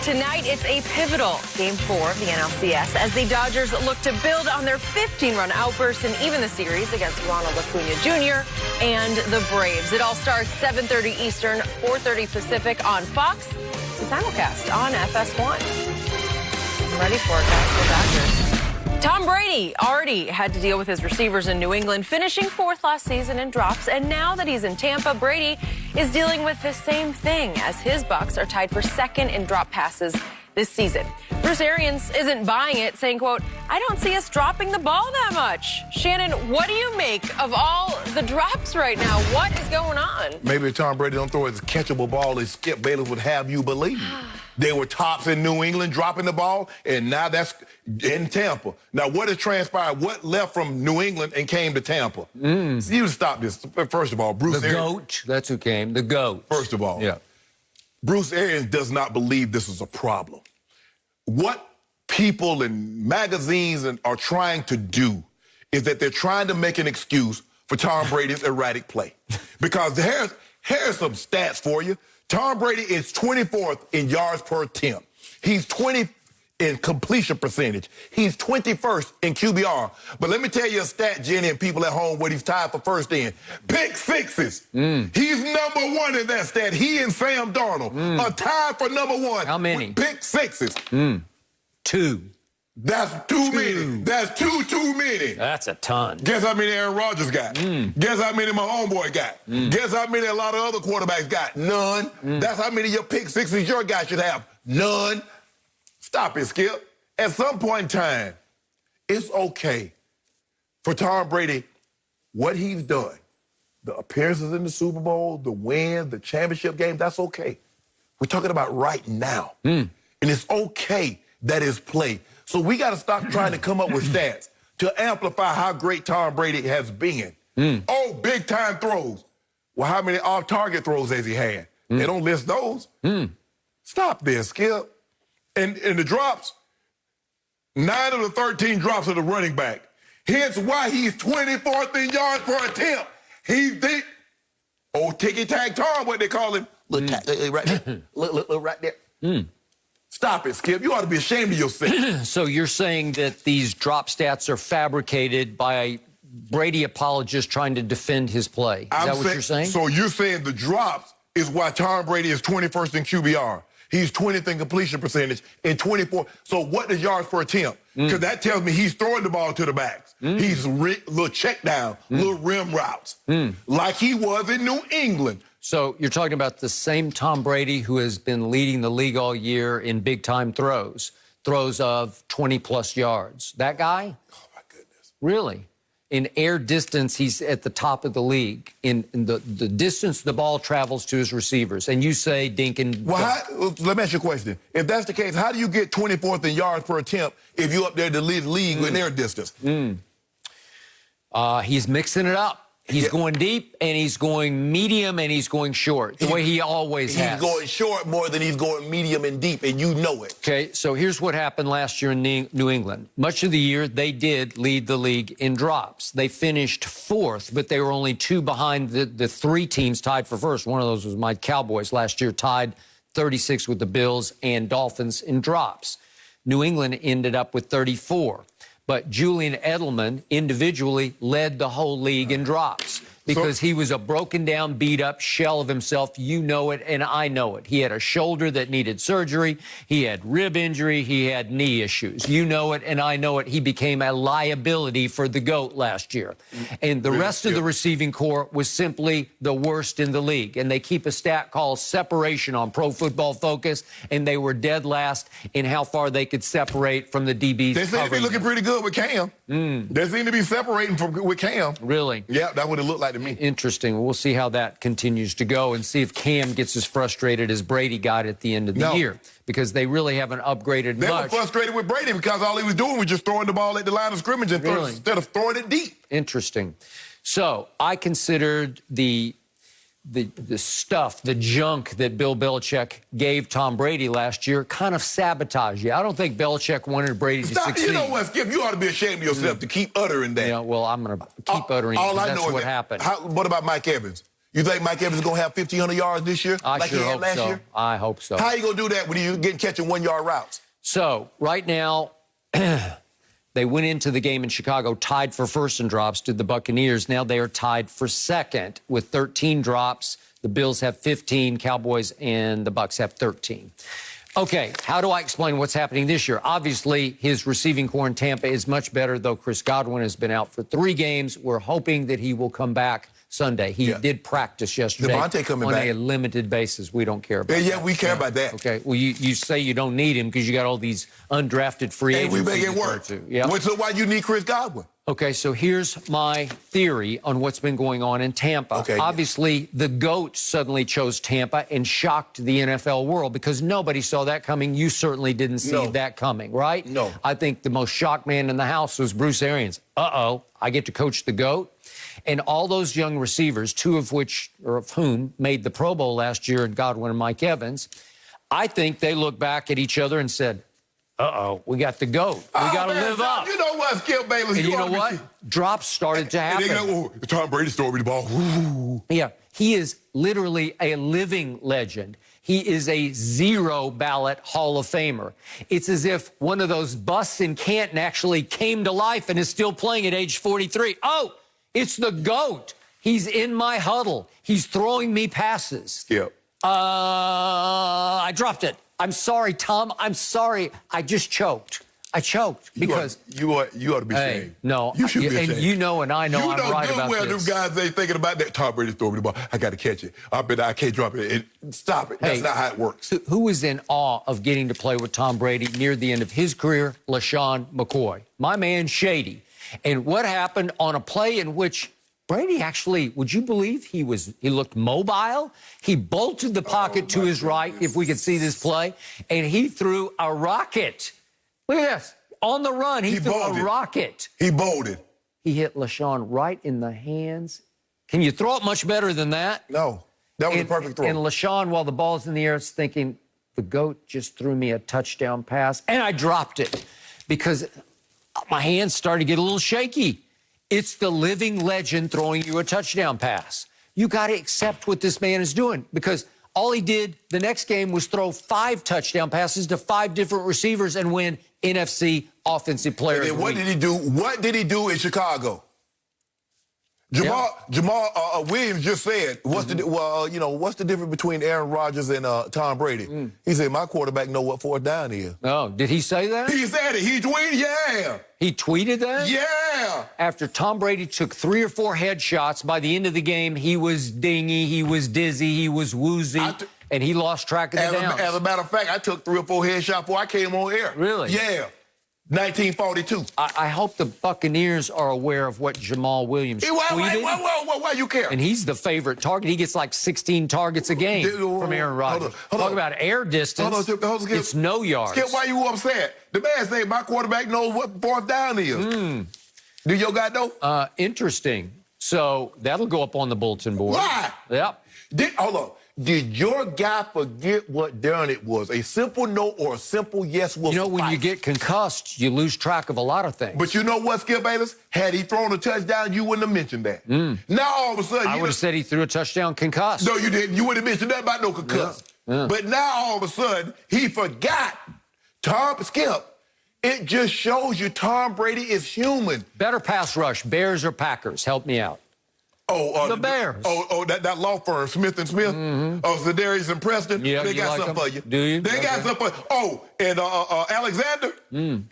Tonight, it's a pivotal Game 4 of the NLCS as the Dodgers look to build on their 15-run outburst and even the series against Ronald Acuna Jr. and the Braves. It all starts 7:30 Eastern, 4:30 Pacific on Fox, and simulcast on FS1. I'm ready for it, guys. The Dodgers Tom Brady already had to deal with his receivers in New England, finishing 4th last season in drops. And now that he's in Tampa, Brady is dealing with the same thing as his Bucs are tied for 2nd in drop passes this season. Bruce Arians isn't buying it, saying, quote, "I don't see us dropping the ball that much." Shannon, what do you make of all the drops right now? What is going on? Maybe if Tom Brady don't throw his catchable ball as Skip Bayless would have you believe. They were tops in New England dropping the ball, and now that's in Tampa. Now, what has transpired? What left from New England and came to Tampa? You stop this. First of all, Bruce The Arians. GOAT, that's who came, the GOAT. First of all, Yeah. Bruce Arians does not believe this is a problem. What people and magazines are trying to do is that they're trying to make an excuse for Tom Brady's erratic play. Because here's some stats for you. Tom Brady is 24th in yards per attempt. He's 20th in completion percentage. He's 21st in QBR. But let me tell you a stat, Jenny, and people at home, what he's tied for first in. Pick sixes. He's number 1 in that stat. He and Sam Darnold are tied for number 1. How many? With pick sixes. 2. That's too many. That's too many. That's a ton. Guess how many Aaron Rodgers got? Guess how many my homeboy got? Guess how many a lot of other quarterbacks got? None. That's how many your pick sixes your guy should have. None. Stop it, Skip. At some point in time, it's okay for Tom Brady, what he's done, the appearances in the Super Bowl, the win, the championship game, that's okay. We're talking about right now. And it's okay that is play. So we got to stop trying to come up with stats to amplify how great Tom Brady has been. Oh, big-time throws. Well, how many off-target throws has he had? They don't list those. Stop this, Skip. And the drops, 9 of the 13 drops of the running back. Hence why he's 24th in yards per attempt. He's the old ticky-tack Tom, what they call him. Look, right there. Look right there. Stop it, Skip. You ought to be ashamed of yourself. So you're saying that these drop stats are fabricated by Brady apologists trying to defend his play. Is that what you're saying? So you're saying the drops is why Tom Brady is 21st in QBR. He's 20th in completion percentage and 24th. So what is yards per attempt? Because that tells me he's throwing the ball to the backs. He's little check down, little rim routes, like he was in New England. So you're talking about the same Tom Brady who has been leading the league all year in big-time throws of 20-plus yards. That guy? Oh, my goodness. Really? In air distance, he's at the top of the league. In the distance the ball travels to his receivers. And you say Dink and... Well, let me ask you a question. If that's the case, how do you get 24th in yards per attempt if you're up there to lead the league in air distance? He's mixing it up. He's going deep, and he's going medium, and he's going short, the way he always has. He's going short more than he's going medium and deep, and you know it. Okay, so here's what happened last year in New England. Much of the year, they did lead the league in drops. They finished 4th, but they were only 2 behind the 3 teams tied for first. One of those was my Cowboys last year, tied 36 with the Bills and Dolphins in drops. New England ended up with 34. But Julian Edelman individually led the whole league in drops because he was a broken down, beat up shell of himself. You know it, and I know it. He had a shoulder that needed surgery. He had rib injury. He had knee issues. You know it, and I know it. He became a liability for the GOAT last year. And the rest of the receiving corps was simply the worst in the league. And they keep a stat called separation on Pro Football Focus, and they were dead last in how far they could separate from the DBs. They seem to be looking pretty good with Cam. They seem to be separating with Cam. Really? Yeah, that's what it looked like to me. Interesting. We'll see how that continues to go and see if Cam gets as frustrated as Brady got at the end of the year, because they really haven't upgraded much. They were frustrated with Brady because all he was doing was just throwing the ball at the line of scrimmage instead of throwing it deep. Interesting. So I considered the stuff, the junk that Bill Belichick gave Tom Brady last year kind of sabotage. I don't think Belichick wanted Brady to succeed. You know what, Skip? You ought to be ashamed of yourself to keep uttering that. Yeah, well, I'm going to keep uttering it because that's what happened. What about Mike Evans? You think Mike Evans is going to have 1,500 yards this year I sure hope so. Year? I hope so. How are you going to do that when you're catching 1-yard routes? So right now, they went into the game in Chicago tied for first in drops to the Buccaneers. Now they are tied for second with 13 drops. The Bills have 15, Cowboys and the Bucs have 13. Okay, how do I explain what's happening this year? Obviously, his receiving core in Tampa is much better, though Chris Godwin has been out for 3 games. We're hoping that he will come back Sunday. He did practice yesterday on a limited basis. We don't care about that. Yeah, we care about that. Okay, well, you say you don't need him because you got all these undrafted free agents. And we make it work. Yeah. So why you need Chris Godwin? Okay, so here's my theory on what's been going on in Tampa. Okay. Obviously, the GOAT suddenly chose Tampa and shocked the NFL world because nobody saw that coming. You certainly didn't see that coming, right? No. I think the most shocked man in the house was Bruce Arians. Uh-oh, I get to coach the GOAT? And all those young receivers, 2 of whom made the Pro Bowl last year, Godwin and Mike Evans, I think they looked back at each other and said, uh-oh, we got the GOAT. We got to live up. You know what, Skip Bayless? And you know what? Drops started to happen. Tom Brady threw me the ball. Ooh. Yeah, he is literally a living legend. He is a 0-ballot Hall of Famer. It's as if one of those busts in Canton actually came to life and is still playing at age 43. Oh, it's the GOAT. He's in my huddle. He's throwing me passes. Skip. I dropped it. I'm sorry, Tom. I'm sorry. I just choked. I choked because you ought to be ashamed. No, you should be ashamed. And you know, and I know I'm right about this. You know good well them guys ain't thinking about that. Tom Brady throwing me the ball. I got to catch it. I can't drop it. Stop it. That's not how it works. Who was in awe of getting to play with Tom Brady near the end of his career? LaShawn McCoy, my man Shady. And what happened on a play in which Brady actually, would you believe he looked mobile? He bolted the pocket to his right, if we could see this play, and he threw a rocket. Look at this. On the run, he threw a rocket. He bolted. He hit LaShawn right in the hands. Can you throw it much better than that? No. That was a perfect throw. And LaShawn, while the ball's in the air, is thinking, the GOAT just threw me a touchdown pass, and I dropped it because my hands started to get a little shaky. It's the living legend throwing you a touchdown pass. You got to accept what this man is doing because all he did the next game was throw 5 touchdown passes to 5 different receivers and win NFC Offensive Player of the Week. What did he do? What did he do in Chicago? Jamal Williams just said, what's the difference between Aaron Rodgers and Tom Brady? He said, my quarterback know what 4th down is. Oh, did he say that? He said it. He tweeted, yeah. He tweeted that? Yeah. After Tom Brady took 3 or 4 headshots, by the end of the game, he was dingy, he was dizzy, he was woozy, and he lost track of the downs. As a matter of fact, I took 3 or 4 headshots before I came on air. Really? Yeah. 1942. I hope the Buccaneers are aware of what Jamal Williams tweeted. Why you care? And he's the favorite target. He gets like 16 targets a game from Aaron Rodgers. Talk about air distance. It's no yards. Skip, why you upset? The man said my quarterback knows what 4th down is. Do your guy know? Interesting. So that'll go up on the bulletin board. Why? Yep. Hold on. Did your guy forget what down it was? A simple no or a simple yes will You know, when you get concussed, you lose track of a lot of things. But you know what, Skip Bayless? Had he thrown a touchdown, you wouldn't have mentioned that. Now all of a sudden... I would have said he threw a touchdown concussed. No, you didn't. You wouldn't have mentioned nothing about no concuss. But now all of a sudden, he forgot. Skip, it just shows you Tom Brady is human. Better pass rush, Bears or Packers? Help me out. The Bears. That law firm, Smith & Smith. Zedarius and Preston. Yeah, they got something for you. Do you? They got something for you. And Alexander,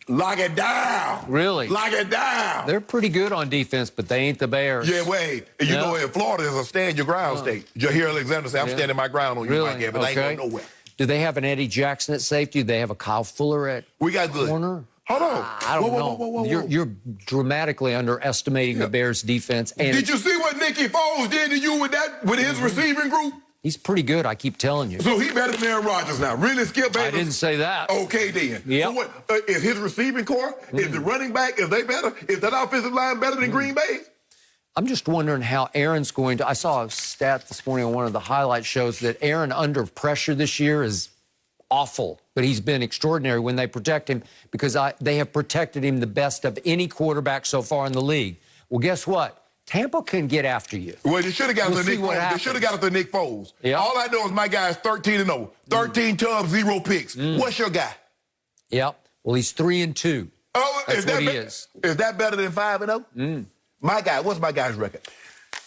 lock it down. Really? Lock it down. They're pretty good on defense, but they ain't the Bears. Yeah, wait. You know, in Florida, it's a stand your ground state. You hear Alexander say, I'm standing my ground on you, really? Mike, but I ain't going nowhere. Do they have an Eddie Jackson at safety? Do they have a Kyle Fuller at We got good. corner? Hold on. I don't know. Whoa. You're dramatically underestimating the Bears' defense. And did you see what Nicky Foles did to you with his receiving group? He's pretty good, I keep telling you. So he better than Aaron Rodgers now. Really, Skip Bayless? I didn't say that. Okay, then. Yep. So what, is his receiving core, is the running back, is they better? Is that offensive line better than Green Bay? I'm just wondering how Aaron's going to... I saw a stat this morning on one of the highlight shows that Aaron under pressure this year is awful, but he's been extraordinary when they protect him because they have protected him the best of any quarterback so far in the league. Well, guess what? Tampa can get after you. Well, they should have got it to Nick Foles. They should have got it to Nick Foles. Yep. All I know is my guy is 13-0. 13 tubs, 0 picks. What's your guy? Yep. Well, he's 3-2. Oh, that's what he is. Is that better than 5-0? My guy, what's my guy's record?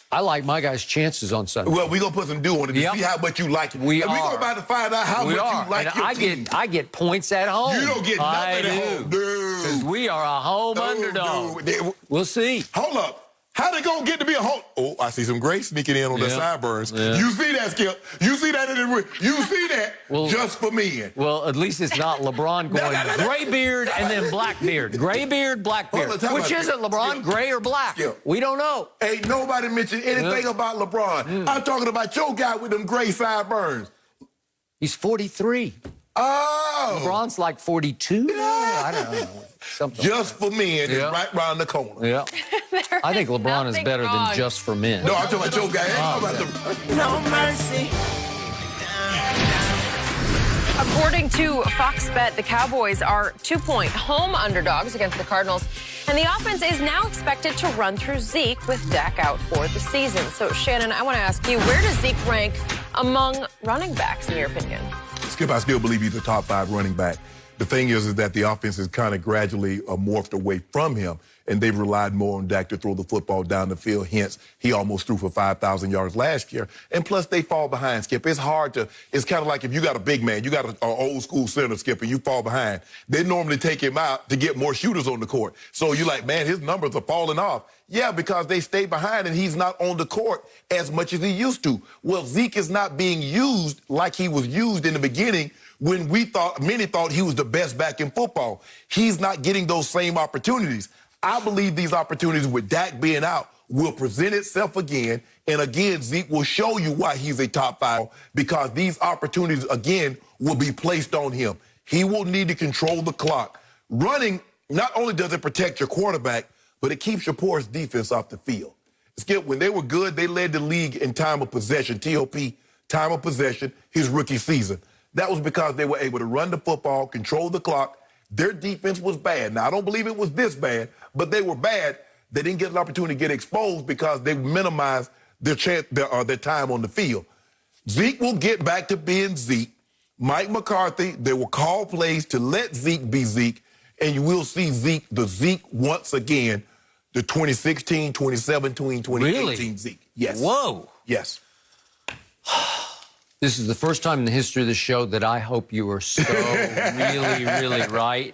I like my guys' chances on Sunday. Well, we're going to put some dew on it to see how much you like it. We and we're about to find out how much you like your team. I get points at home. You don't get nothing at home, dude. Because we are a home underdog. Dude. We'll see. Hold up. How they gonna get to be a home? Oh, I see some gray sneaking in on the sideburns. Yeah. You see that, Skip? You see that in the You see that? Well, just for men. Well, at least it's not LeBron going gray beard and then black beard. Gray beard, black beard. Which is it, LeBron? Gray or black? Skip. We don't know. Ain't nobody mentioned anything about LeBron. I'm talking about your guy with them gray sideburns. He's 43. Oh. LeBron's like 42. I don't know. Something just for men is right around the corner. Yeah. I think LeBron is better than just for men. No, I'm talking about your guy. No mercy. According to Fox Bet, the Cowboys are 2-point home underdogs against the Cardinals, and the offense is now expected to run through Zeke with Dak out for the season. So, Shannon, I want to ask you, where does Zeke rank among running backs, in your opinion? Skip, I still believe he's a top 5 running back. The thing is that the offense has kind of gradually morphed away from him, and they've relied more on Dak to throw the football down the field. Hence, he almost threw for 5,000 yards last year. And plus, they fall behind, Skip. It's hard to – it's kind of like if you got a big man, you got an old-school center, Skip, and you fall behind. They normally take him out to get more shooters on the court. So you're like, man, his numbers are falling off. Yeah, because they stay behind, and he's not on the court as much as he used to. Well, Zeke is not being used like he was used in the beginning when many thought he was the best back in football. He's not getting those same opportunities. I believe these opportunities with Dak being out will present itself again. And again, Zeke will show you why he's a top 5 because these opportunities, again, will be placed on him. He will need to control the clock. Running, not only does it protect your quarterback, but it keeps your poorest defense off the field. Skip, when they were good, they led the league in time of possession, TOP, time of possession, his rookie season. That was because they were able to run the football, control the clock. Their defense was bad. Now, I don't believe it was this bad, but they were bad. They didn't get an opportunity to get exposed because they minimized their time on the field. Zeke will get back to being Zeke. Mike McCarthy, they will call plays to let Zeke be Zeke, and you will see the Zeke once again, the 2016, 2017, 2018 Zeke. Yes. Whoa. Yes. This is the first time in the history of the show that I hope you are so really, really right.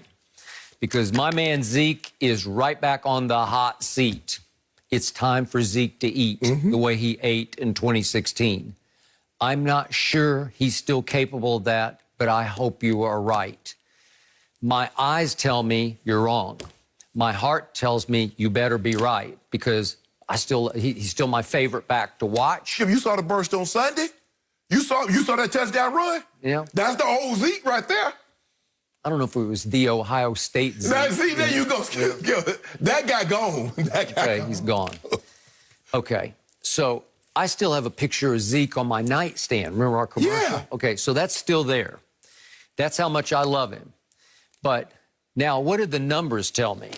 Because my man Zeke is right back on the hot seat. It's time for Zeke to eat the way he ate in 2016. I'm not sure he's still capable of that, but I hope you are right. My eyes tell me you're wrong. My heart tells me you better be right because he's still my favorite back to watch. You saw the burst on Sunday? You saw that touchdown run? Yeah. That's the old Zeke right there. I don't know if it was the Ohio State Zeke. Now, see, there you go. That guy gone. He's gone. Okay, so I still have a picture of Zeke on my nightstand. Remember our commercial? Yeah. Okay, so that's still there. That's how much I love him. But now, what did the numbers tell me?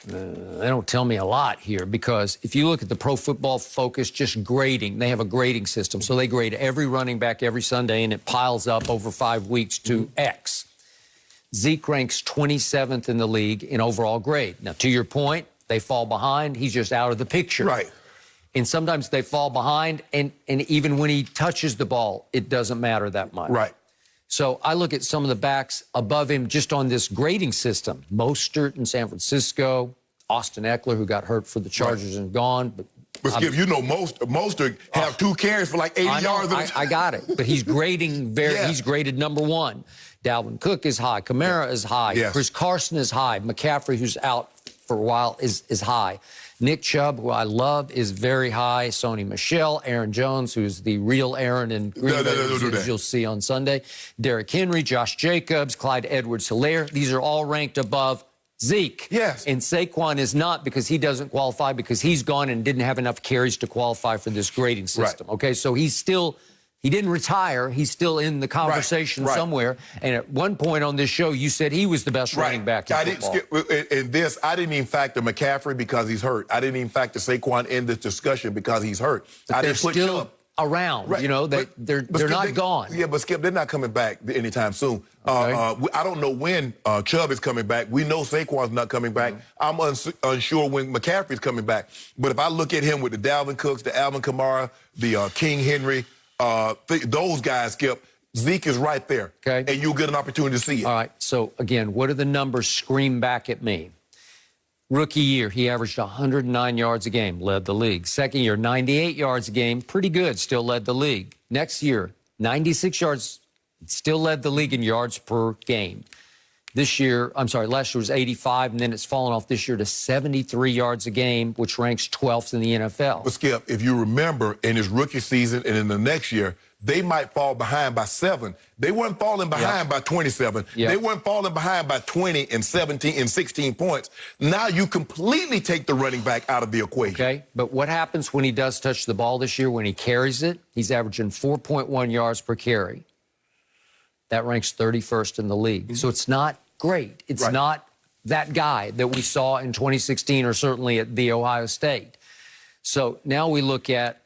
They don't tell me a lot here because if you look at the Pro Football Focus, just grading, they have a grading system. So they grade every running back every Sunday, and it piles up over 5 weeks to X. Zeke ranks 27th in the league in overall grade. Now, to your point, they fall behind. He's just out of the picture. Right. And sometimes they fall behind, and even when he touches the ball, it doesn't matter that much. Right. So I look at some of the backs above him just on this grading system. Mostert in San Francisco, Austin Eckler, who got hurt for the Chargers and gone. But Skip, you know Mostert have 2 carries for like 80 yards. I got it. But he's grading he's graded number 1. Dalvin Cook is high. Kamara is high. Yes. Chris Carson is high. McCaffrey, who's out for a while, is high. Nick Chubb, who I love, is very high. Sony Michel, Aaron Jones, who's the real Aaron in Green Bay, as you'll see on Sunday. Derrick Henry, Josh Jacobs, Clyde Edwards-Helaire. These are all ranked above Zeke. Yes. And Saquon is not because he doesn't qualify because he's gone and didn't have enough carries to qualify for this grading system. Right. Okay, so he's still... He didn't retire. He's still in the conversation somewhere. And at one point on this show, you said he was the best running back in football. I didn't even factor McCaffrey because he's hurt. I didn't even factor Saquon in this discussion because he's hurt. But I didn't put Chubb. around. Right. You know, they're Skip, not gone. Yeah, but Skip, they're not coming back anytime soon. Okay. I don't know when Chubb is coming back. We know Saquon's not coming back. I'm unsure when McCaffrey's coming back. But if I look at him with the Dalvin Cooks, the Alvin Kamara, the King Henry, those guys, Skip, Zeke is right there. Okay. And you'll get an opportunity to see it. All right. So, again, what do the numbers scream back at me? Rookie year, he averaged 109 yards a game, led the league. Second year, 98 yards a game, pretty good, still led the league. Next year, 96 yards, still led the league in yards per game. Last year was 85, and then it's fallen off this year to 73 yards a game, which ranks 12th in the NFL. But Skip, if you remember, in his rookie season and in the next year, they might fall behind by 7. They weren't falling behind by 27. Yep. They weren't falling behind by 20 and 17 and 16 points. Now you completely take the running back out of the equation. Okay, but what happens when he does touch the ball this year, when he carries it? He's averaging 4.1 yards per carry. That ranks 31st in the league. So it's not great. It's not that guy that we saw in 2016 or certainly at the Ohio State. So now we look at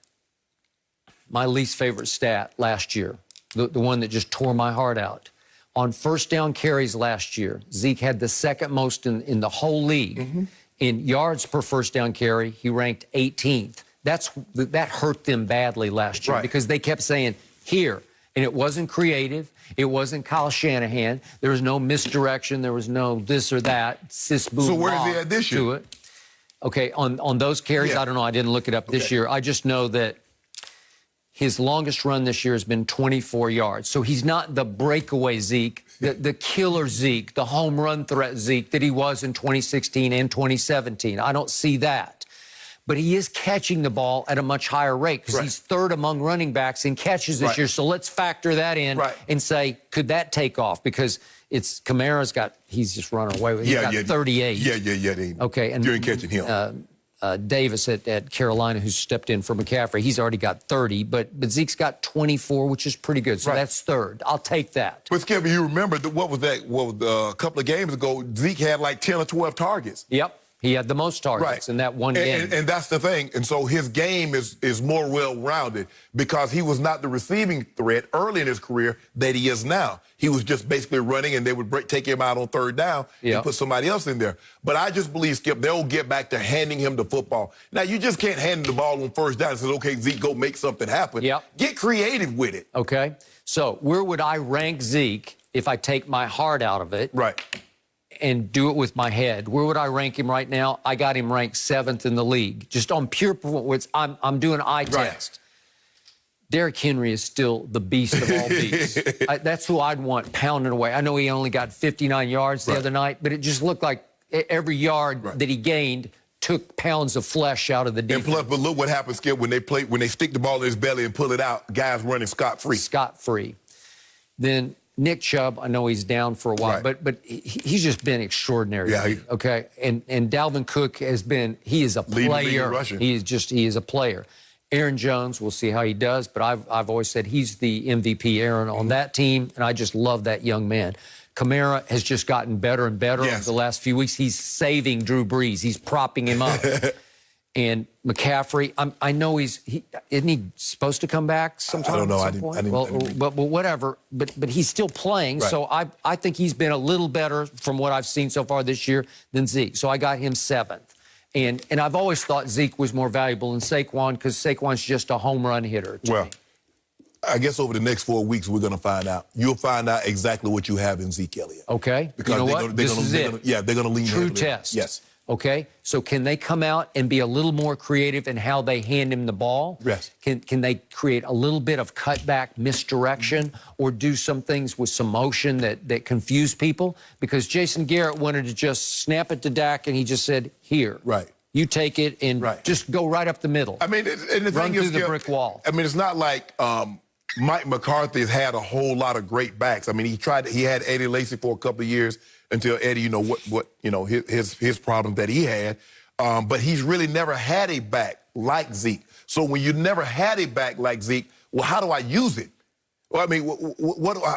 my least favorite stat last year, the one that just tore my heart out. On first down carries last year, Zeke had the second most in the whole league. In yards per first down carry, he ranked 18th. That hurt them badly last year because they kept saying, here. And it wasn't creative. It wasn't Kyle Shanahan. There was no misdirection. There was no this or that. So where is he at this year? Okay, on those carries, I don't know. I didn't look it up this year. I just know that his longest run this year has been 24 yards. So he's not the breakaway Zeke, the killer Zeke, the home run threat Zeke that he was in 2016 and 2017. I don't see that. But he is catching the ball at a much higher rate because he's third among running backs in catches this year. So let's factor that in and say, could that take off? Because it's Kamara's he's just running away with it. He's got 38. Yeah. Okay. And you ain't catching him. Davis at Carolina, who's stepped in for McCaffrey, he's already got 30, but Zeke's got 24, which is pretty good. So that's third. I'll take that. But Skip, you remember, a couple of games ago, Zeke had like 10 or 12 targets. Yep. He had the most targets in that one game. And that's the thing. And so his game is more well-rounded because he was not the receiving threat early in his career that he is now. He was just basically running, and they would take him out on third down and put somebody else in there. But I just believe, Skip, they'll get back to handing him the football. Now, you just can't hand him the ball on first down and say, okay, Zeke, go make something happen. Get creative with it. Okay. So where would I rank Zeke if I take my heart out of it? And do it with my head? Where would I rank him right now? I got him ranked 7th in the league. Just on pure performance, I'm doing an eye test. Derrick Henry is still the beast of all beasts. That's who I'd want pounding away. I know he only got 59 yards the other night, but it just looked like every yard that he gained took pounds of flesh out of the defense. And plus, but look what happens, Skip, when they stick the ball in his belly and pull it out, guys running scot-free. Scot-free. Then Nick Chubb, I know he's down for a while, but he's just been extraordinary. Okay, and Dalvin Cook he is a player. He is a player. Aaron Jones, we'll see how he does, but I've always said he's the MVP, Aaron, on that team, and I just love that young man. Kamara has just gotten better and better over the last few weeks. He's saving Drew Brees. He's propping him up. And McCaffrey, I know isn't he supposed to come back sometime? I don't know. I didn't. But whatever. But he's still playing. So I think he's been a little better from what I've seen so far this year than Zeke. So I got him 7th. And I've always thought Zeke was more valuable than Saquon because Saquon's just a home run hitter. Well, I guess over the next 4 weeks we're going to find out. You'll find out exactly what you have in Zeke Elliott. Okay. Because you know what? This is it. They're going to lean true test. Yes. Okay, so can they come out and be a little more creative in how they hand him the ball? Yes. Can they create a little bit of cutback, misdirection, or do some things with some motion that confuse people? Because Jason Garrett wanted to just snap it to Dak, and he just said, here. You take it and just go right up the middle. I mean, and the run thing through the brick wall. I mean, it's not like Mike McCarthy has had a whole lot of great backs. I mean, he had Eddie Lacy for a couple of years until Eddie, his problem that he had. But he's really never had a back like Zeke. So when you never had a back like Zeke, well, how do I use it? Well, I mean,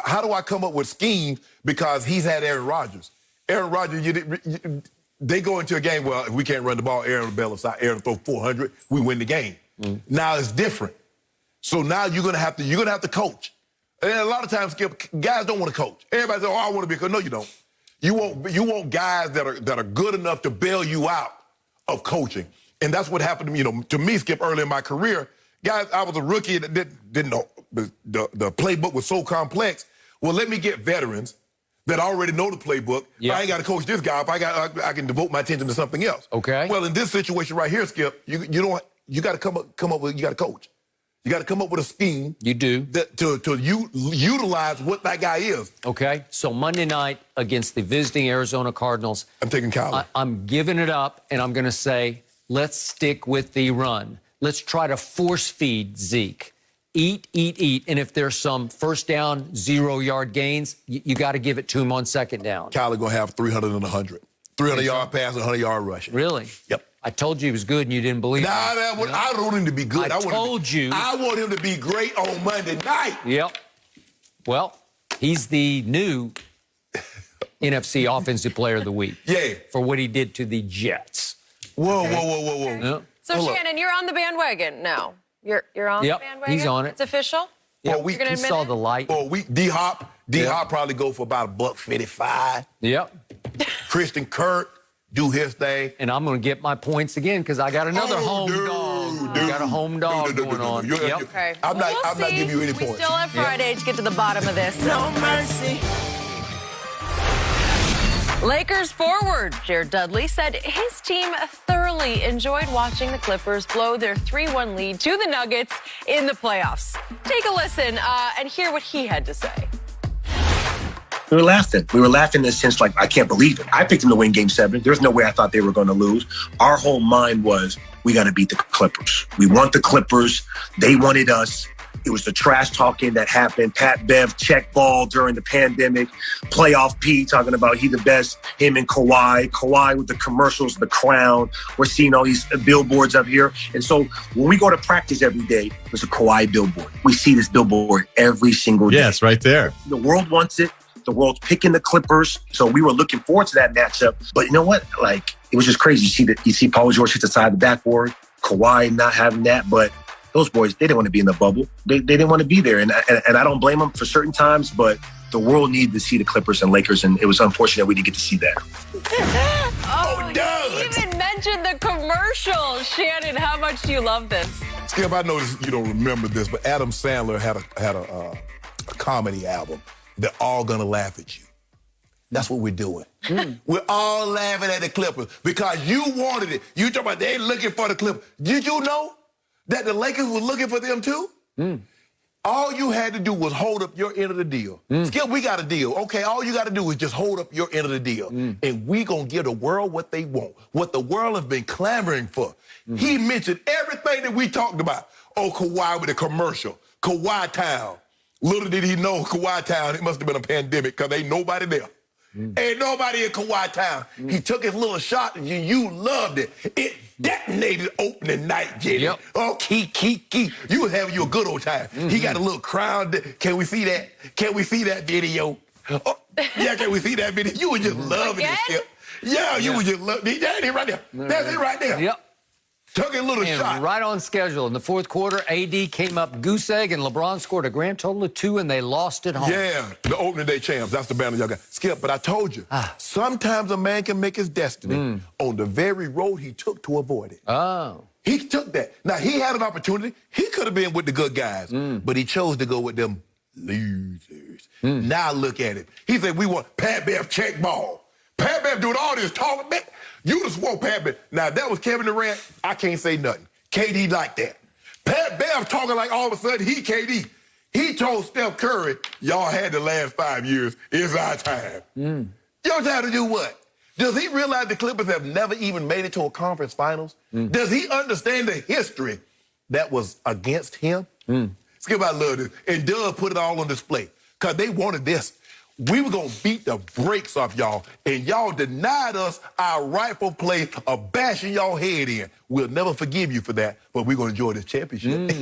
how do I come up with schemes? Because he's had Aaron Rodgers. Aaron Rodgers, they go into a game, well, if we can't run the ball, Aaron will bail us out. Aaron will throw 400, we win the game. Now it's different. So now you're gonna have to coach. And a lot of times, Skip, guys don't want to coach. Everybody says, "Oh, I want to be a coach." No, you don't. You want guys that are good enough to bail you out of coaching. And that's what happened to me. To me, Skip, early in my career, guys, I was a rookie that didn't know the playbook was so complex. Well, let me get veterans that already know the playbook. Yep. I ain't got to coach this guy. I can devote my attention to something else. Okay. Well, in this situation right here, Skip, you got to come up with, you got to coach. You got to come up with a scheme. You do. To utilize what that guy is. Okay. So Monday night against the visiting Arizona Cardinals. I'm taking Kyler. I'm giving it up, and I'm going to say, let's stick with the run. Let's try to force feed Zeke. Eat, eat, eat. And if there's some first down, 0-yard gains, you got to give it to him on second down. Kyler going to have 300 and 100. 300-yard pass and 100-yard rushing. Really? Yep. I told you he was good and you didn't believe me. I don't want him to be good. I told you. I want him to be great on Monday night. Yep. Well, he's the new NFC Offensive Player of the Week. Yeah. For what he did to the Jets. Whoa. Yep. So, Hold up. Shannon, you're on the bandwagon now. You're on Yep, the bandwagon? he's on it. It's official? Yeah, Well, You're gonna he admit saw it? the light. Well, D-Hop probably go for about $1.55. Yep. Christian Kirk do his thing. And I'm going to get my points again because I got another home dog. I got a home dog going on. Yep. Okay. I'm Well, not we'll see. giving you any We points. still have Friday to get to the bottom of this. No mercy. Lakers forward Jared Dudley said his team thoroughly enjoyed watching the Clippers blow their 3-1 lead to the Nuggets in the playoffs. Take a listen and hear what he had to say. We were laughing. We were laughing in the sense like, I can't believe it. I picked them to win Game 7. There's no way I thought they were going to lose. Our whole mind was, we got to beat the Clippers. We want the Clippers. They wanted us. It was the trash talking that happened. Pat Bev check ball during the pandemic. Playoff P talking about he the best. Him and Kawhi. Kawhi with the commercials, the crown. We're seeing all these billboards up here. And so when we go to practice every day, there's a Kawhi billboard. We see this billboard every single day. Yes, right there. The world wants it. The world's picking the Clippers. So we were looking forward to that matchup. But you know what? Like, it was just crazy. You see Paul George hit the side of the backboard. Kawhi not having that. But those boys, they didn't want to be in the bubble. They didn't want to be there. And I don't blame them for certain times, but the world needed to see the Clippers and Lakers, and it was unfortunate we didn't get to see that. You even mentioned the commercial. Shannon, how much do you love this? Skip, I know you don't remember this, but Adam Sandler had a comedy album. They're all gonna laugh at you. That's what we're doing. We're all laughing at the Clippers because you wanted it. You talking about they looking for the Clippers. Did you know that the Lakers were looking for them too? All you had to do was hold up your end of the deal. Skip, we got a deal. Okay, all you got to do is just hold up your end of the deal. And we going to give the world what they want, what the world has been clamoring for. He mentioned everything that we talked about. Oh, Kawhi with the commercial. Kawhi Town. Little did he know Kawhi Town, it must have been a pandemic because ain't nobody there. Ain't nobody in Kawhi Town. He took his little shot and you loved it. It detonated opening night, Jenny. Yep. Oh, key. You was having you a good old time. He got a little crown. Can we see that? Can we see that video? Oh, yeah, can we see that video? You were just loving it, Skip. Yeah, you were just loving it. That's it right there. That's it right there. Yep. Took a little And shot. right on schedule. In the fourth quarter, AD came up goose egg, and LeBron scored a grand total of 2, and they lost at home. Yeah, the opening day champs. That's the banner y'all got. Skip, but I told you, sometimes a man can make his destiny on the very road he took to avoid it. Oh. He took that. Now, he had an opportunity. He could have been with the good guys, but he chose to go with them losers. Now look at it. He said, we want Pat Bev check ball. Pat Bev doing all this talking, man. You just want Pat Bev. Now, if that was Kevin Durant, I can't say nothing. KD like that. Pat Bev talking like all of a sudden he KD. He told Steph Curry, y'all had the last 5 years. It's our time. Your time to do what? Does he realize the Clippers have never even made it to a conference finals? Does he understand the history that was against him? Skip, I love this. And Doug put it all on display because they wanted this. We were going to beat the brakes off y'all, and y'all denied us our rightful place of bashing y'all head in. We'll never forgive you for that, but we're going to enjoy this championship.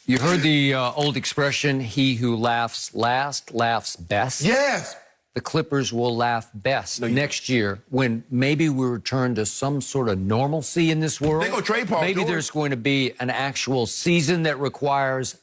You heard the old expression, he who laughs last laughs best? Yes. the Clippers will laugh best next year when maybe we return to some sort of normalcy in this world. They're going to trade Paul Maybe George. there's going to be an actual season that requires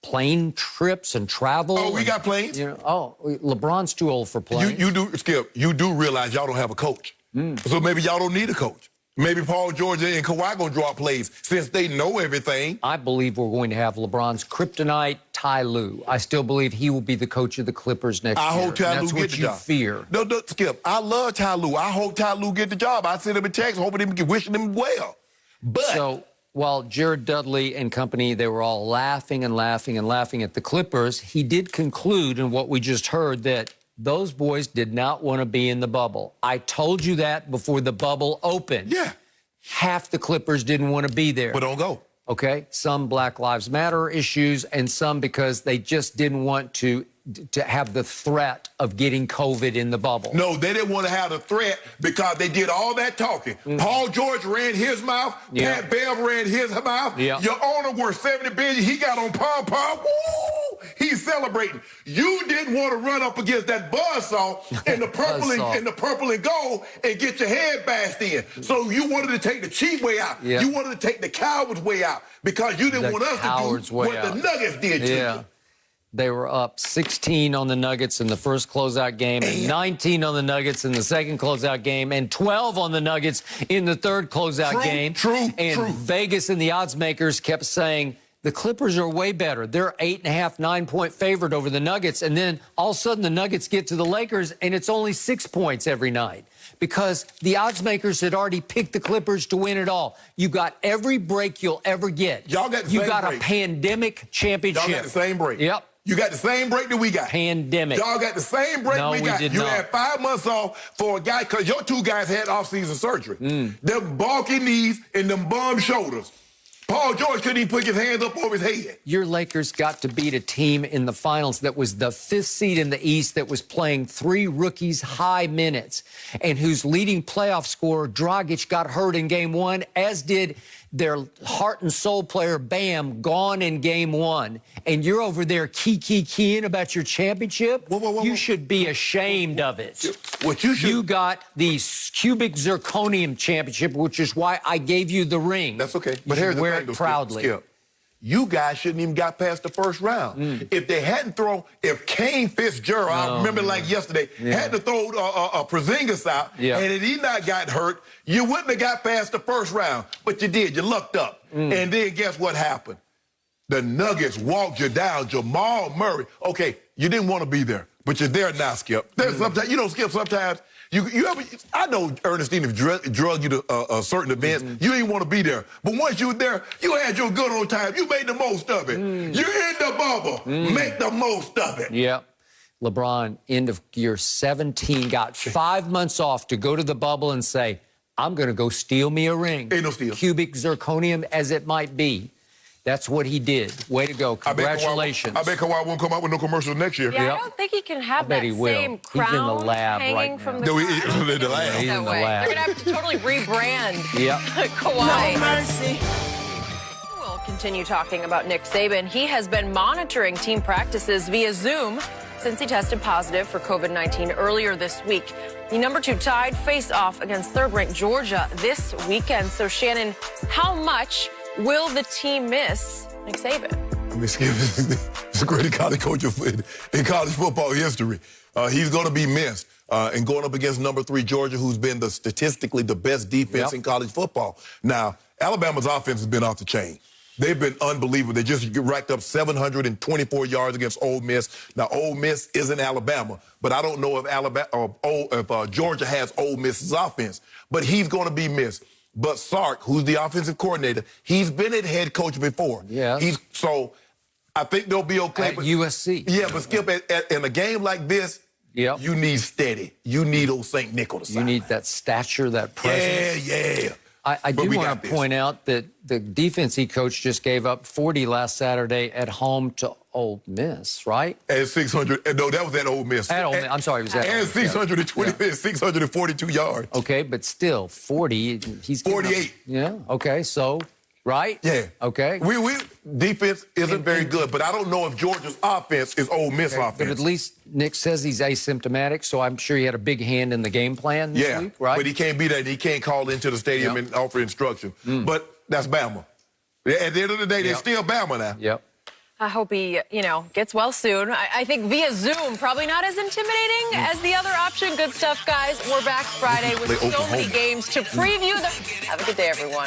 plane trips and travel. Oh, we got planes? You know, LeBron's too old for planes. You do, Skip, you do realize y'all don't have a coach. So maybe y'all don't need a coach. Maybe Paul George and Kawhi going to draw plays since they know everything. I believe we're going to have LeBron's kryptonite, Ty Lue. I still believe he will be the coach of the Clippers next year. I hope Ty Lue get the job. That's what you fear. No, Skip, I love Ty Lue. I hope Ty Lue get the job. I send him a text hoping him, wishing him well. But so while Jared Dudley and company, they were all laughing and laughing and laughing at the Clippers, he did conclude in what we just heard that those boys did not want to be in the bubble. I told you that before the bubble opened. Yeah. Half the Clippers didn't want to be there. But don't go. Okay? Some Black Lives Matter issues and some because they just didn't want to have the threat of getting COVID in the bubble. No, they didn't want to have the threat because they did all that talking. Paul George ran his mouth. Yeah. Pat Bev ran his mouth. Yeah. Your owner worth $70 billion. He got on pom-pom. Woo! He's celebrating. You didn't want to run up against that buzzsaw in the purple and gold and get your head bashed in. So you wanted to take the cheap way out. Yeah. You wanted to take the coward's way out because you didn't want us to do what the Nuggets did to you. They were up 16 on the Nuggets in the first closeout game, and 19 on the Nuggets in the second closeout game, and 12 on the Nuggets in the third closeout game. And Vegas and the odds makers kept saying, the Clippers are way better. They're 8.5, 9-point favorite over the Nuggets. And then all of a sudden the Nuggets get to the Lakers, and it's only 6 points every night because the odds makers had already picked the Clippers to win it all. You got every break you'll ever get. Y'all got the same break. You got a pandemic championship. Y'all got the same break. Yep. You got the same break that we got. Pandemic. Y'all got the same break we got. Did you not. had 5 months off for a guy, because your two guys had off-season surgery. Them bulky knees and them bum shoulders. Paul George couldn't even put his hands up over his head. Your Lakers got to beat a team in the finals that was the 5th seed in the East that was playing 3 rookies high minutes and whose leading playoff scorer, Dragic, got hurt in game 1, as did their heart and soul player, Bam, gone in game 1. And you're over there keying about your championship? You should be ashamed of it. What you should... You got the cubic zirconium championship, which is why I gave you the ring. That's okay. But here's the wear thing, it proudly. Skip. You guys shouldn't even got past the first round. If they hadn't thrown, if Kane Fitzgerald, I remember like yesterday, had to throw Porzingis out, and if he not got hurt, you wouldn't have got past the first round. But you did. You lucked up. And then guess what happened? The Nuggets walked you down. Jamal Murray. Okay, you didn't want to be there, but you're there now, Skip. There's sometimes, you know, Skip, sometimes you ever, I know Ernestine have drug you to certain events. You didn't want to be there. But once you were there, you had your good old time. You made the most of it. You're in the bubble. Make the most of it. Yep. LeBron, end of year 17, got 5 months off to go to the bubble and say, I'm going to go steal me a ring. Ain't no steal. Cubic zirconium as it might be. That's what he did. Way to go. Congratulations. I bet Kawhi won't come out with no commercials next year. Yeah, I don't think he can have that same crown He's in the lab hanging right from now. the He's in the lab. He's in the lab. They're going to have to totally rebrand Kawhi. No mercy. We'll continue talking about Nick Saban. He has been monitoring team practices via Zoom since he tested positive for COVID-19 earlier this week. The number 2 Tide face off against third-ranked Georgia this weekend. So, Shannon, how much will the team miss Nick Saban? I mean, Skip is the greatest college coach in college football history. He's going to be missed. And going up against number 3 Georgia, who's been statistically the best defense in college football. Now, Alabama's offense has been off the chain. They've been unbelievable. They just racked up 724 yards against Ole Miss. Now, Ole Miss isn't Alabama, but I don't know if Georgia has Ole Miss's offense. But he's going to be missed. But Sark, who's the offensive coordinator, he's been a head coach before. Yeah. So I think they'll be okay. At USC. Yeah, but Skip, in a game like this, you need steady. You need old St. Nicholas. You need that stature, that presence. Yeah. I do want to point out that the defense he coached just gave up 40 last Saturday at home to Ole Miss, right? And 600. No, that was at Ole Miss. At Ole Miss. I'm sorry, it was at and 620, 642 yards. Okay, but still 40. He's 48. Yeah. Okay. So. Right? Yeah. Okay. defense isn't very good, but I don't know if Georgia's offense is Ole Miss offense. But at least Nick says he's asymptomatic, so I'm sure he had a big hand in the game plan this week, right? But he can't be there. He can't call into the stadium and offer instruction. But that's Bama. At the end of the day, they're still Bama now. Yep. I hope he, gets well soon. I think via Zoom, probably not as intimidating as the other option. Good stuff, guys. We're back Friday with so many games to preview. Have a good day, everyone.